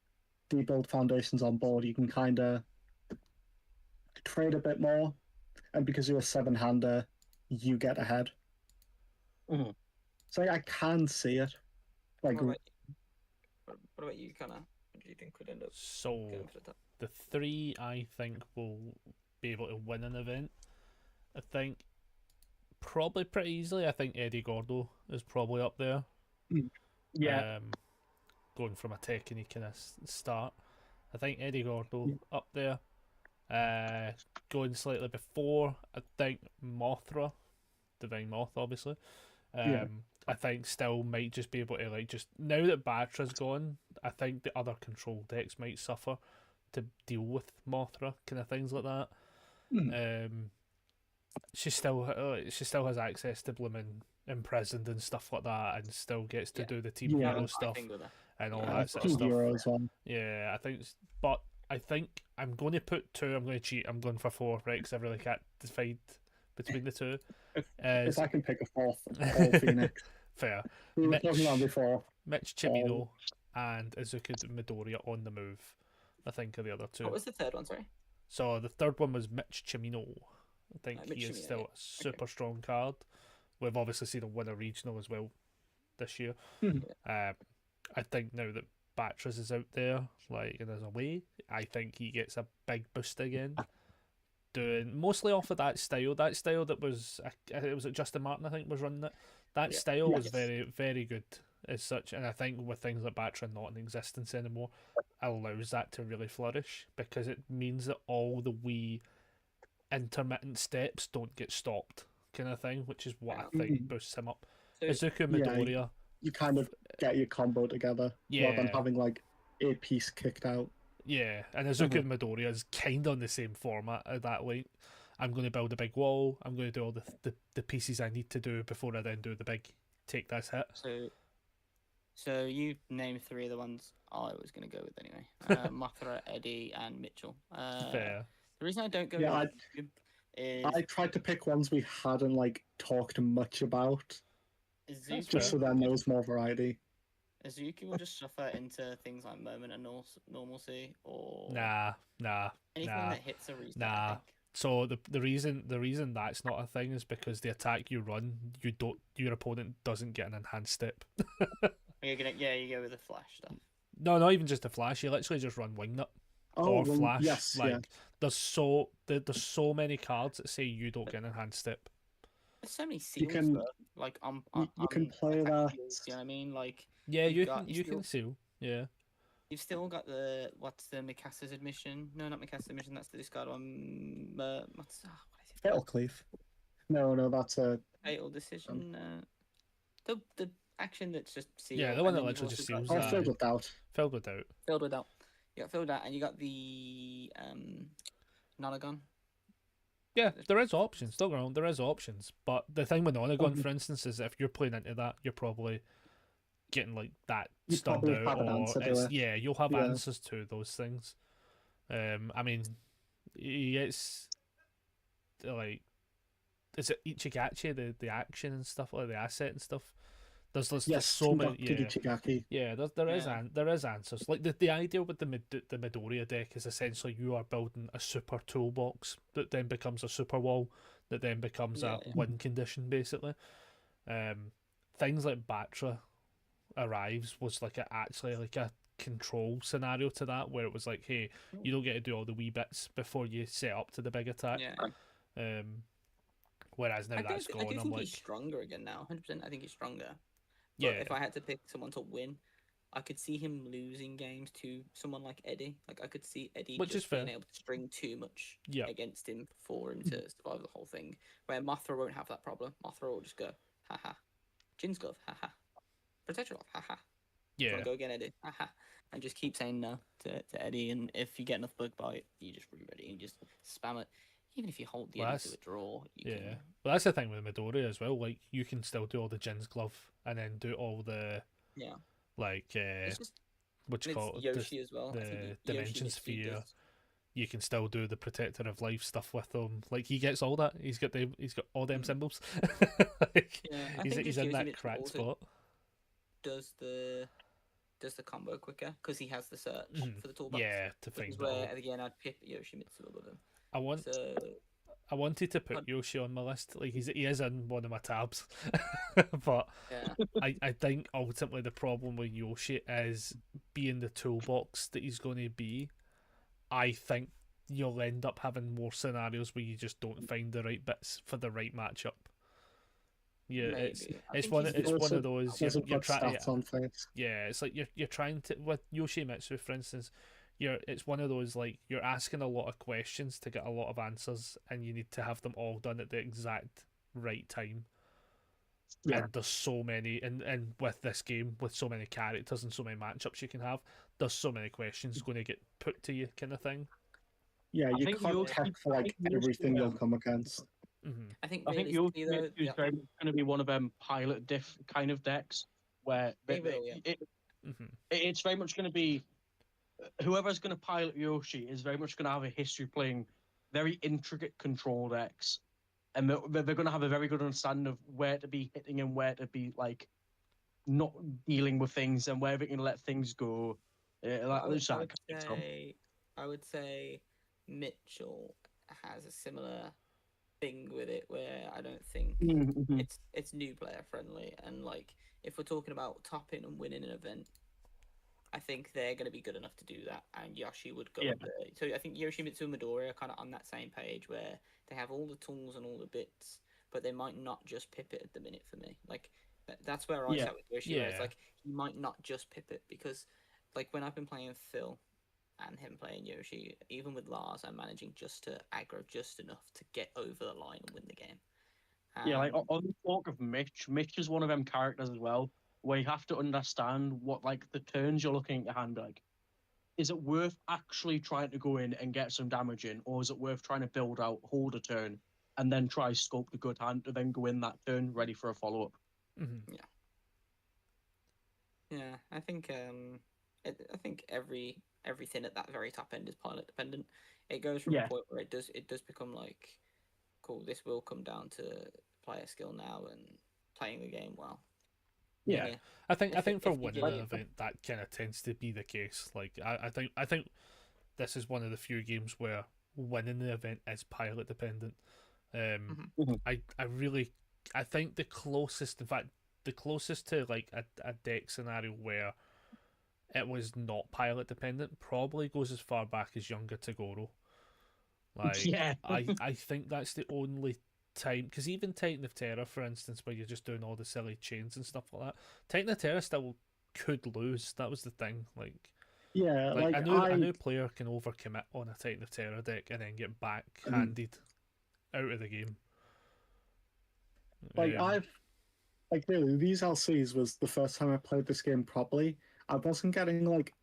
D build foundations on board, you can kind of trade a bit more, and because you're a 7-hander, you get ahead. Mhm. So I can see it. Like, What about you, Connor? What do you think would end up So going for the top? the three I think will be able to win an event. I think probably pretty easily. I think Eddie Gordo is probably up there. Yeah. Going from a Tekken kind of start. I think Eddie Gordo Yeah. up there. Going slightly before, I think Mothra, Divine Moth, obviously. Yeah. I think still might just be able to like just now that Batra's gone, I think the other control decks might suffer to deal with Mothra, kind of things like that. She still has access to blooming imprisoned and stuff like that, and still gets to Yeah. do the team Yeah. hero I stuff think with and all yeah, that sort of Team stuff. Hero as well. Yeah, I think, but I think I'm going to put two. I'm going to cheat. I'm going for four, right? Because I really can't decide between the two. If I can pick a fourth, all Phoenix. Fair. We were Mitch. talking about before. Mitch Chimino and Izuku Midoriya on the move, I think, are the other two. What was the third one? Sorry. So the third one was Mitch Chimino. I think Mitch he is Chimino, still yeah. a super strong card. We've obviously seen him win a regional as well this year. Mhm. I think now that Batras is out there, like, and there's a way, I think he gets a big boost again. Doing mostly off of that style that was it was Justin Martin, I think, was running it. That Yeah. style was Yes. very, very good as such, and I think with things like Batra not in existence anymore, allows that to really flourish because it means that all the wee intermittent steps don't get stopped, kind of thing, which is what I think Mhm. boosts him up. So, Izuku Yeah, Midoriya, You kind of get your combo together rather than Yeah. having like a piece kicked out. yeah, and Izuku Midoriya is kind of on the same format at that way. I'm going to build a big wall. I'm going to do all the pieces I need to do before I then do the big take this hit. so you named three of the ones I was going to go with anyway. Mothra, Eddie, and Mitchell. Fair. The reason I don't go Yeah, with Izuku is I tried to pick ones we hadn't like talked much about, Izuku, just so then there was more variety. Izuku will just suffer into things like moment and normalcy or Nah. anything nah. that hits a reset. Nah. I think. So the reason that's not a thing is because the attack you run, your opponent doesn't get an enhanced step. You go with the flash stuff. No, not even just a flash. You literally just run Wingnut. or well, flash. yes, Like yeah. there's so many cards that say you don't get an enhanced step. There's so many You seals can though. Like you can play attack that. seals, you know what I mean? Like Yeah, you've you can seal. Yeah. you've still got the what's the Mikasa's admission? No, not Mikasa's admission. That's the discard one. What's what is it? Fatal Cleave. No, that's a Fatal decision. The action that's just seal. Yeah, the one and that then you've literally also just got seals oh, that. filled with doubt. Filled with doubt. filled with doubt. You got filled out, and you got the Nonagon. Yeah, there is options. Don't get me wrong, there is options. But the thing with Onagon, Mhm. for instance, is if you're playing into that, you're probably getting like that You stunned probably out, have an or answer to it's, it. yeah, you'll have Yeah. answers to those things. I mean, it's like, is it Ichigachi, the action and stuff, like the asset and stuff? There's Yes, so many, yeah. Ichigaki. Yeah, Yeah. there is answers. Like the idea with the Midoriya deck is essentially you are building a super toolbox that then becomes a super wall that then becomes a Yeah. win condition basically. Things like Batra arrives was like actually like a control scenario to that where it was like, hey, you don't get to do all the wee bits before you set up to the big attack. Yeah. Whereas now that's I gone, do I'm think like, he's stronger again now. 100%. I think he's stronger. But yeah, if I had to pick someone to win, I could see him losing games to someone like Eddie. Like I could see Eddie Which is just being fair. able to string too much Yeah. against him for him to survive the whole thing. Where Mothra won't have that problem. Mothra will just go, haha. Jin's glove, haha. Protector off, haha. yeah. Go again, Eddie, haha. And just keep saying no to Eddie. And if you get enough bug bite, you just re-ready and just spam it. Even if you hold the Well, Eddie that's- to a draw, you Yeah, can. but that's the thing with Midoriya as well. Like you can still do all the Jin's glove and then do all the Yeah. like It's just what you and call it's it, Yoshi as well. I the think Yoshi dimension Mitsu sphere. does- You can still do the protector of life stuff with him. Like he gets all that. He's got all them symbols. Like, Yeah, I he's think he's just in that Yoshimitsu cracked also spot. does the combo quicker because he has the search Mhm. for the toolbox. Yeah, to Which find is it where all. again I'd pick Yoshimitsu above him. I So wanted to put But- Yoshi on my list. Like he is in one of my tabs, but yeah, I think ultimately the problem with Yoshi is being the toolbox that he's going to be. I think you'll end up having more scenarios where you just don't find the right bits for the right matchup. Yeah, maybe. it's I it's think one he's it's good. one of those Doesn't you're put trying stats on things. yeah, it's like you're trying to with Yoshimitsu, for instance, it's one of those like you're asking a lot of questions to get a lot of answers, and you need to have them all done at the exact right time. Yeah. And there's so many, and with this game, with so many characters and so many matchups you can have, there's so many questions going to get put to you, kind of thing. Yeah, I you think can't Yoshi- tech for I like think Yoshi, everything you'll come against. Hmm I think I think realistically though, Yoshi is very much going to be one of them pilot diff kind of decks where They will, yeah. hmm it's very much going to be whoever's going to pilot Yoshi is very much going to have a history playing very intricate control decks, and they're going to have a very good understanding of where to be hitting and where to be like not dealing with things and where they can let things go. I would that kind of stuff. I would say Mitchell has a similar thing with it where I don't think Mhm. it's new player friendly, and like if we're talking about topping and winning an event, I think they're going to be good enough to do that, and Yoshi would go Yeah. up there. So I think Yoshimitsu and Midori are kind of on that same page where they have all the tools and all the bits, but they might not just pip it at the minute for me. Like that's where I Yeah. sat with Yoshi. Where it's Yeah. like he might not just pip it because, like when I've been playing Phil and him playing Yoshi, even with Lars, I'm managing just to aggro just enough to get over the line and win the game. Yeah, like Um, on the talk of Mitch is one of them characters as well, where you have to understand what like the turns you're looking at hand like. Is it worth actually trying to go in and get some damage in, or is it worth trying to build out, hold a turn, and then try scope the good hand to then go in that turn ready for a follow up? hmm Yeah, I think I think everything at that very top end is pilot dependent. It goes from Yeah. a point where it does become like, cool. This will come down to player skill now and playing the game well. Yeah. I think If for you winning get an it- event that kind of tends to be the case. Like I think this is one of the few games where winning the event is pilot dependent. Mhm. I think the closest, in fact, the closest to like a deck scenario where it was not pilot dependent. Probably goes as far back as Younger Togoro. Like, Yeah. I think that's the only time, because even Titan of Terror, for instance, where you're just doing all the silly chains and stuff like that, Titan of Terror still could lose. That was the thing. Like like a new player can overcommit on a Titan of Terror deck and then get backhanded out of the game. Like really, these LCs was the first time I played this game properly. I wasn't getting like,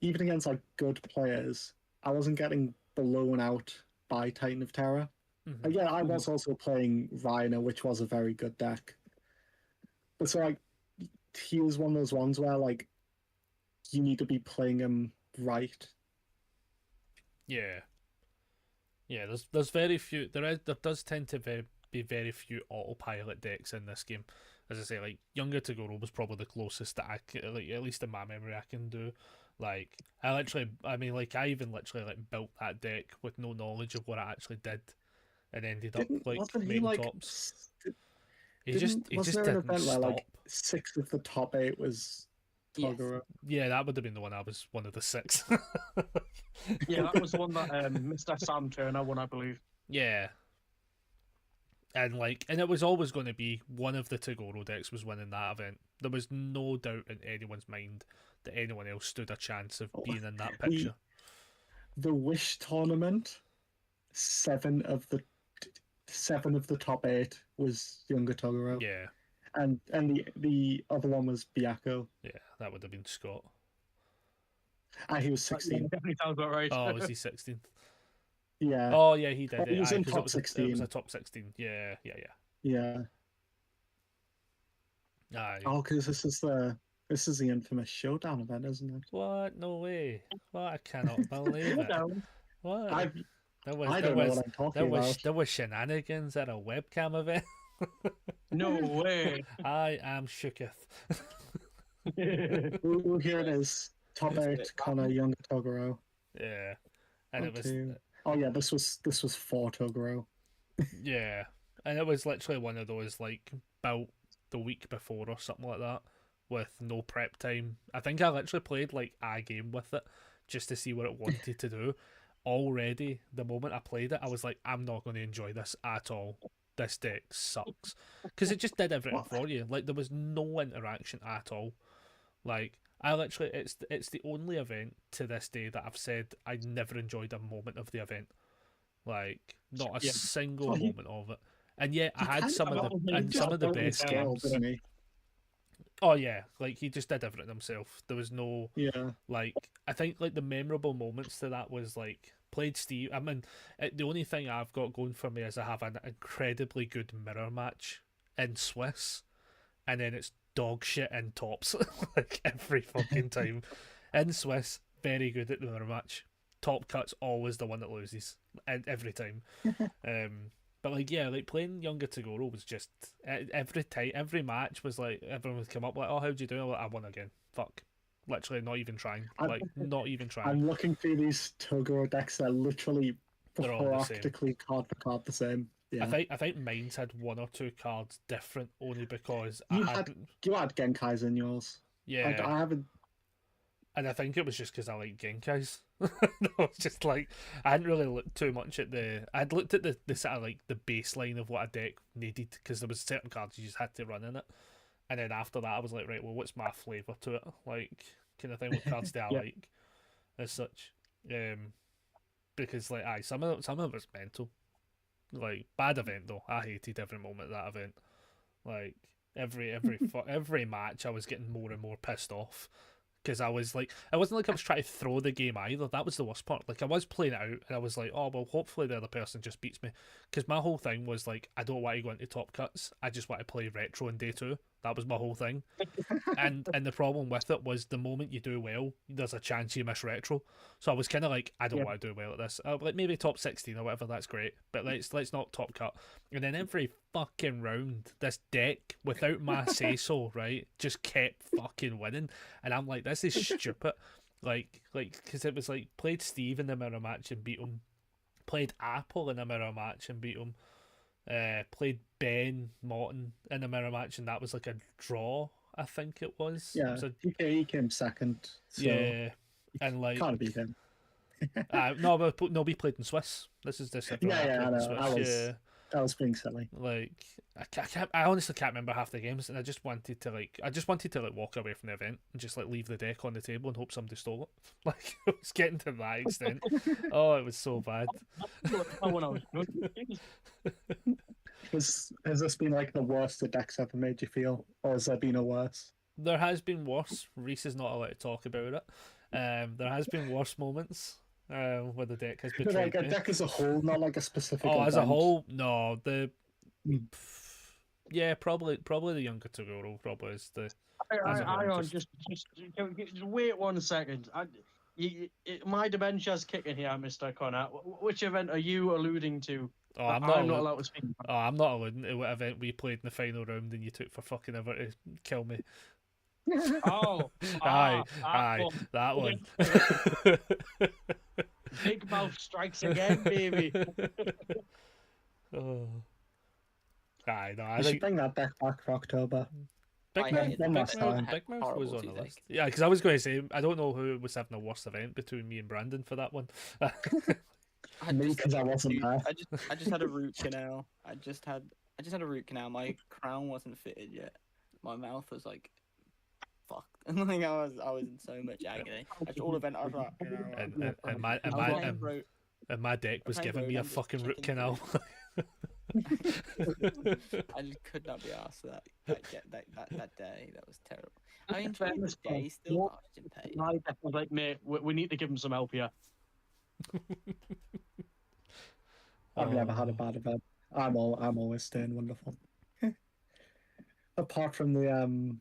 even against like good players, I wasn't getting blown out by Titan of Terror. Again, I was also playing Rhino, which was a very good deck. But so like, he was one of those ones where like, you need to be playing him right. Yeah. There's very few. There does tend to be very few autopilot decks in this game. As I say, like Younger Togoro was probably the closest that I could, like, at least in my memory, I can do. Like I even literally like built that deck with no knowledge of what I actually did, and ended up like Wasn't he main like? tops. He Wasn't just there an didn't event stop. where like 6 of the top 8 was Yes. Toguro? Yeah, that would have been the one. I was one of the 6. Yeah, that was one that Mr. Sam Turner won, I believe. Yeah. And it was always going to be one of the Toguro decks was winning that event. There was no doubt in anyone's mind that anyone else stood a chance of being in that picture. The Wish tournament, 7 of the top 8 was Younger Toguro. Yeah, And the other one was Byakko. yeah, that would have been Scott. He was 16. Definitely sounds about right. Oh, was he 16th? Yeah. Oh, yeah, he did. He was in 'cause top it was 16. a top 16. Yeah. Yeah. Aye. Oh, because this is the infamous showdown event, isn't it? What? No way. What? I cannot believe it. No. What? I There was, don't there know was, what I'm talking there was, about. there was shenanigans at a webcam event. No way. I am shooketh. Ooh, here it is. Top It's a 8, bit Connor, Younger Toguro. Yeah, and it was Okay. Oh yeah, this was for Toguro. yeah, and it was literally one of those like built the week before or something like that with no prep time. I think I literally played like a game with it just to see what it wanted to do. Already, the moment I played it, I was like, I'm not going to enjoy this at all. This deck sucks because it just did everything for you. Like there was no interaction at all. Like I literally, it's the only event to this day that I've said I never enjoyed a moment of the event. Like not a Yeah. single Well, he- moment of it. And yet I He had kind some of of the he and just some of the built best himself, games. didn't he? Oh yeah, like he just did everything himself. There was no Yeah. like I think like the memorable moments to that was like played Steve. I mean, the only thing I've got going for me is I have an incredibly good mirror match in Swiss, and then it's dog shit in tops like every fucking time. In Swiss, very good at the mirror match. Top cut's always the one that loses, and every time. But like yeah, like playing Younger Toguro was just every time, every match was like everyone would come up like, oh, how'd you do? I'm like, I won again. Fuck. Literally not even trying. Like not even trying. I'm looking through these Toguro decks that are literally They're all the same. practically card for card the same. Yeah. I think mine's had 1 or 2 cards different only because You I had- hadn't. You had Genkai's in yours. Yeah, I haven't. and I think it was just because I like Genkai's. No, it's just like I hadn't really looked too much at the. I'd looked at the sort of like the baseline of what a deck needed because there was certain cards you just had to run in it, and then after that I was like, right, well, what's my flavour to it? Like, kind of thing. What cards do I Yeah. like, as such? Because like, some of it was mental. Like bad event though. I hated every moment of that event. Like every match, I was getting more and more pissed off because I was like, it wasn't like I was trying to throw the game either. That was the worst part. Like I was playing it out, and I was like, oh well, hopefully the other person just beats me. Because my whole thing was like, I don't want to go into top cuts. I just want to play retro in day 2. That was my whole thing. and the problem with it was the moment you do well, there's a chance you miss retro. So I was kind of like, I don't Yeah. want to do well at this. Like maybe top 16 or whatever, that's great. But let's not top cut. And then every fucking round, this deck without my say so, right, just kept fucking winning. And I'm like, this is stupid. Like because it was like played Steve in the mirror match and beat him, played Apple in a mirror match and beat him. Played Ben Morton in a mirror match, and that was like a draw, I think it was. Yeah, So, he came second. So yeah, and like can't beat him. no, we played in Swiss. This is this everyone. Yeah, I played in I know. Swiss. I was being silly. Like I honestly can't remember half the games, and I just wanted to walk away from the event and just like leave the deck on the table and hope somebody stole it. Like it was getting to that extent. Oh, it was so bad. Has this been like the worst the deck's ever made you feel, or has there been a worse? There has been worse. Reese is not allowed to talk about it. There has been worse moments where the deck has But betrayed like a me. deck as a whole, not like a specific. Oh, as a event. whole, no. Mm. Yeah, probably the younger Toguro probably is the. As a whole, Hang on, just- just wait 1 second. My dementia's kicking here, Mr. Connor. Which event are you alluding to? Oh, I'm I'm not. allowed to speak. Oh, I'm not alluding to what event we played in the final round and you took for fucking ever to kill me. Oh, Aye, that one. that one. Big mouth strikes again, baby. Oh. Aye, no, I You should think bring that deck back for October. Big I Mouth, hated one the last Big Mouth. time. Had Big Mouth was horrible on the toothache. list. Yeah, because I was going to say I don't know who was having the worst event between me and Brandon for that one. Me, because I wasn't there. I just had a root canal. I just had a root canal. My crown wasn't fitted yet. My mouth was like fucked. And like I was in so much agony. After all event I was like, and my I was playing root. and my deck was Okay, giving me bro, a I'm just fucking root checking canal. I just could not be asked that day. That was terrible. I enjoyed the day still. What? I was in pain. My deck was like, mate, we need to give him some help here. I've never had a Oh. bad event. I'm always staying wonderful. Apart from the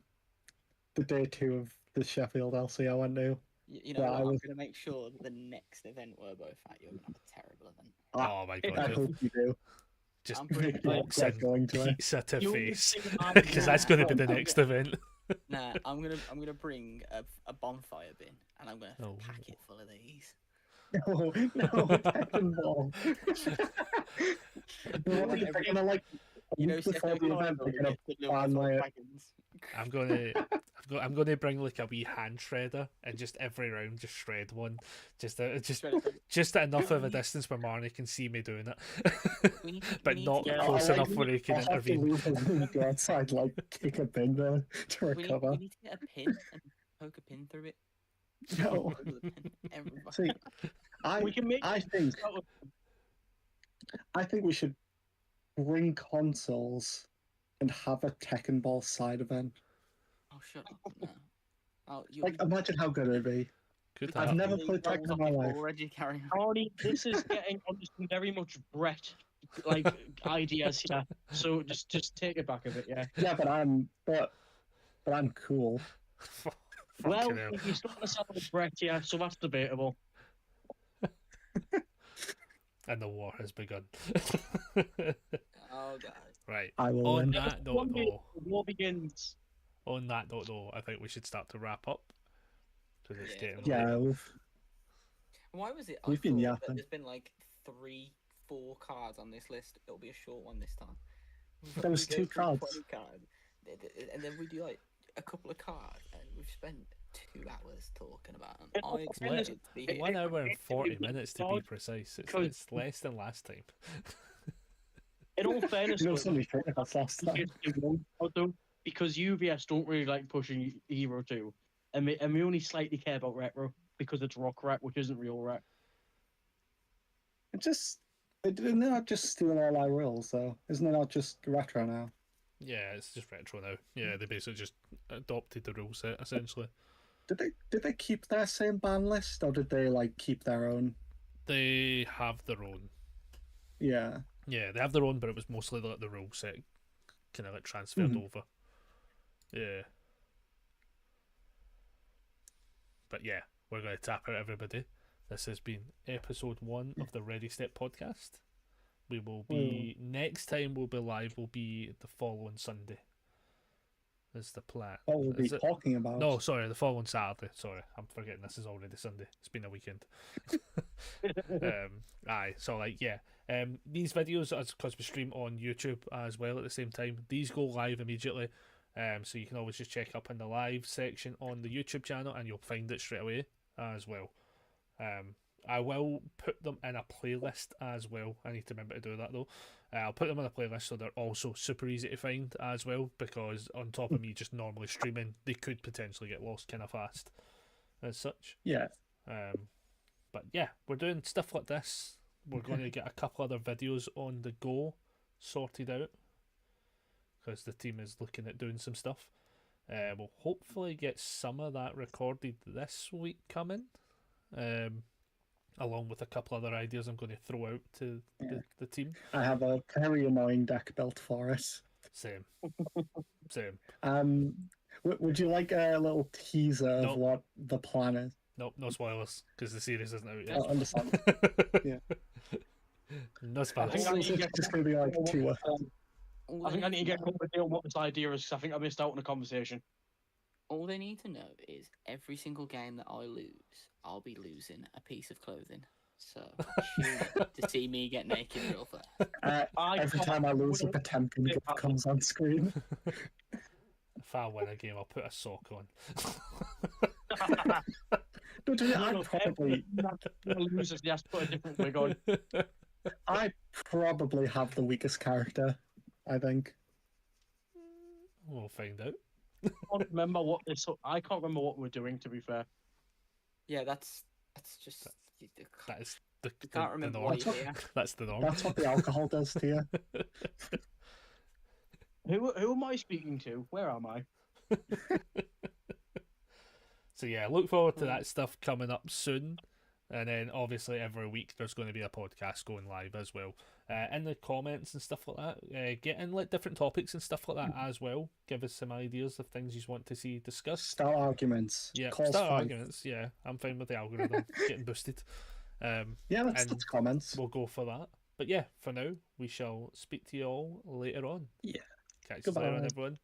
day 2 of the Sheffield LC I went to. You know Yeah, what? I I'm was- gonna make sure that the next event we're both at, you're gonna have a terrible event. Oh my I god! hope you do. Just I'm pretty walks Like in, going to it. pizza to You face, think I'm because that's going to be the I'm next gonna- event. Nah, I'm gonna bring a bonfire bin and I'm gonna Oh. pack it full of these. No, Tekken Ball. They're gonna like You know, week before Stephen the event, they're gonna ban my dragons. I'm gonna bring like a wee hand shredder and just every round just shred one, just at enough of a distance where Marnie can see me doing it, but not to- close I enough like- where he can I'll have to intervene. leave and go outside, like kick a bin there to We recover. need to get a pin and poke a pin through it. No. Over the pin, everybody. See, We can make I think we should bring consoles and have a Tekken Ball side event. Oh, shut up! No. Oh, you. Like, imagine how good it'd be. Could I've happen. never played Tekken in my life. Already carrying on. Already, this is getting onto some very much Brett like ideas here. So just take it back a bit, yeah. Yeah, but I'm cool. Well, Fucking hell. you're starting to sound like Brett, yeah, so that's debatable. And the war has begun. Oh god. Right. I will On win. that note, though, The war begins. I think we should start to wrap up. Because it's Yeah. getting late. Yeah, Why was it? We've been thought yapping. that there's been like 3-4 cards on this list. It'll be a short one this time. There was We 2 go through cards. 20 cards, and then we do like a couple of cards, and we've spent 2 hours talking about them. It- I it- expected it to be here. 1 hour and 40 it- minutes to be precise. It's less than last time. In all fairness, you know, though, somebody think that's last time. because UVS don't really like pushing Hero 2, and we only slightly care about Retro because it's Rock Ret, which isn't real Ret. It just, didn't they not just steal all our rules though? Isn't it not just retro now? Yeah, it's just retro now. Yeah, they basically just adopted the rule set essentially. Did they keep their same ban list or did they like keep their own? They have their own. Yeah. Yeah, they have their own, but it was mostly like the rule set kind of like transferred Mhm. over. Yeah. But yeah, we're going to tap out everybody. This has been episode 1 of the Ready Step podcast. We will be next time we'll be live will be the following Sunday. Is the plan. What we'll be Is it? talking about? No, sorry, the following Saturday. Sorry, I'm forgetting this is already Sunday. It's been a weekend. Aye, so like yeah. These videos, because we stream on YouTube as well at the same time, these go live immediately. So you can always just check up in the live section on the YouTube channel and you'll find it straight away as well. I will put them in a playlist as well. I need to remember to do that though. I'll put them in a playlist so they're also super easy to find as well, because on top of me just normally streaming, they could potentially get lost kind of fast as such. Yeah. But yeah, we're doing stuff like this. We're going to get a couple other videos on the go sorted out, because the team is looking at doing some stuff. We'll hopefully get some of that recorded this week coming, along with a couple other ideas I'm going to throw out to the team. I have a very annoying deck built for us. Same. Would you like a little teaser of Nope. what the plan is? Nope, no spoilers, because the series isn't out I yet. understand. Yeah. No I spoilers. think I need to It's get just going to be like two. All I they think I need need to to get know- clarity on what this idea is, 'cause I think I missed out on the conversation. All they need to know is every single game that I lose, I'll be losing a piece of clothing. So tune in to see me get naked real fast. Every time I lose, a Potemkin gift comes on screen. If I win a game, I'll put a sock on. No, dude, Losers, yes, put a different wig on. I probably have the weakest character, I think. We'll find out. I can't remember what we're doing, to be fair. Yeah, that's just. That is the Can't remember norm. what you hear. That's the norm. That's what the alcohol does to you. Who am I speaking to? Where am I? So yeah, look forward to that stuff coming up soon. And then obviously every week there's going to be a podcast going live as well. In the comments and stuff like that, get in like different topics and stuff like that as well. Give us some ideas of things you want to see discussed. Start arguments. Yeah, Calls start for- arguments. Yeah, I'm fine with the algorithm getting boosted. Yeah, and that's comments. we'll go for that. But yeah, for now, we shall speak to you all later on. Yeah. Catch you later on, Goodbye. everyone.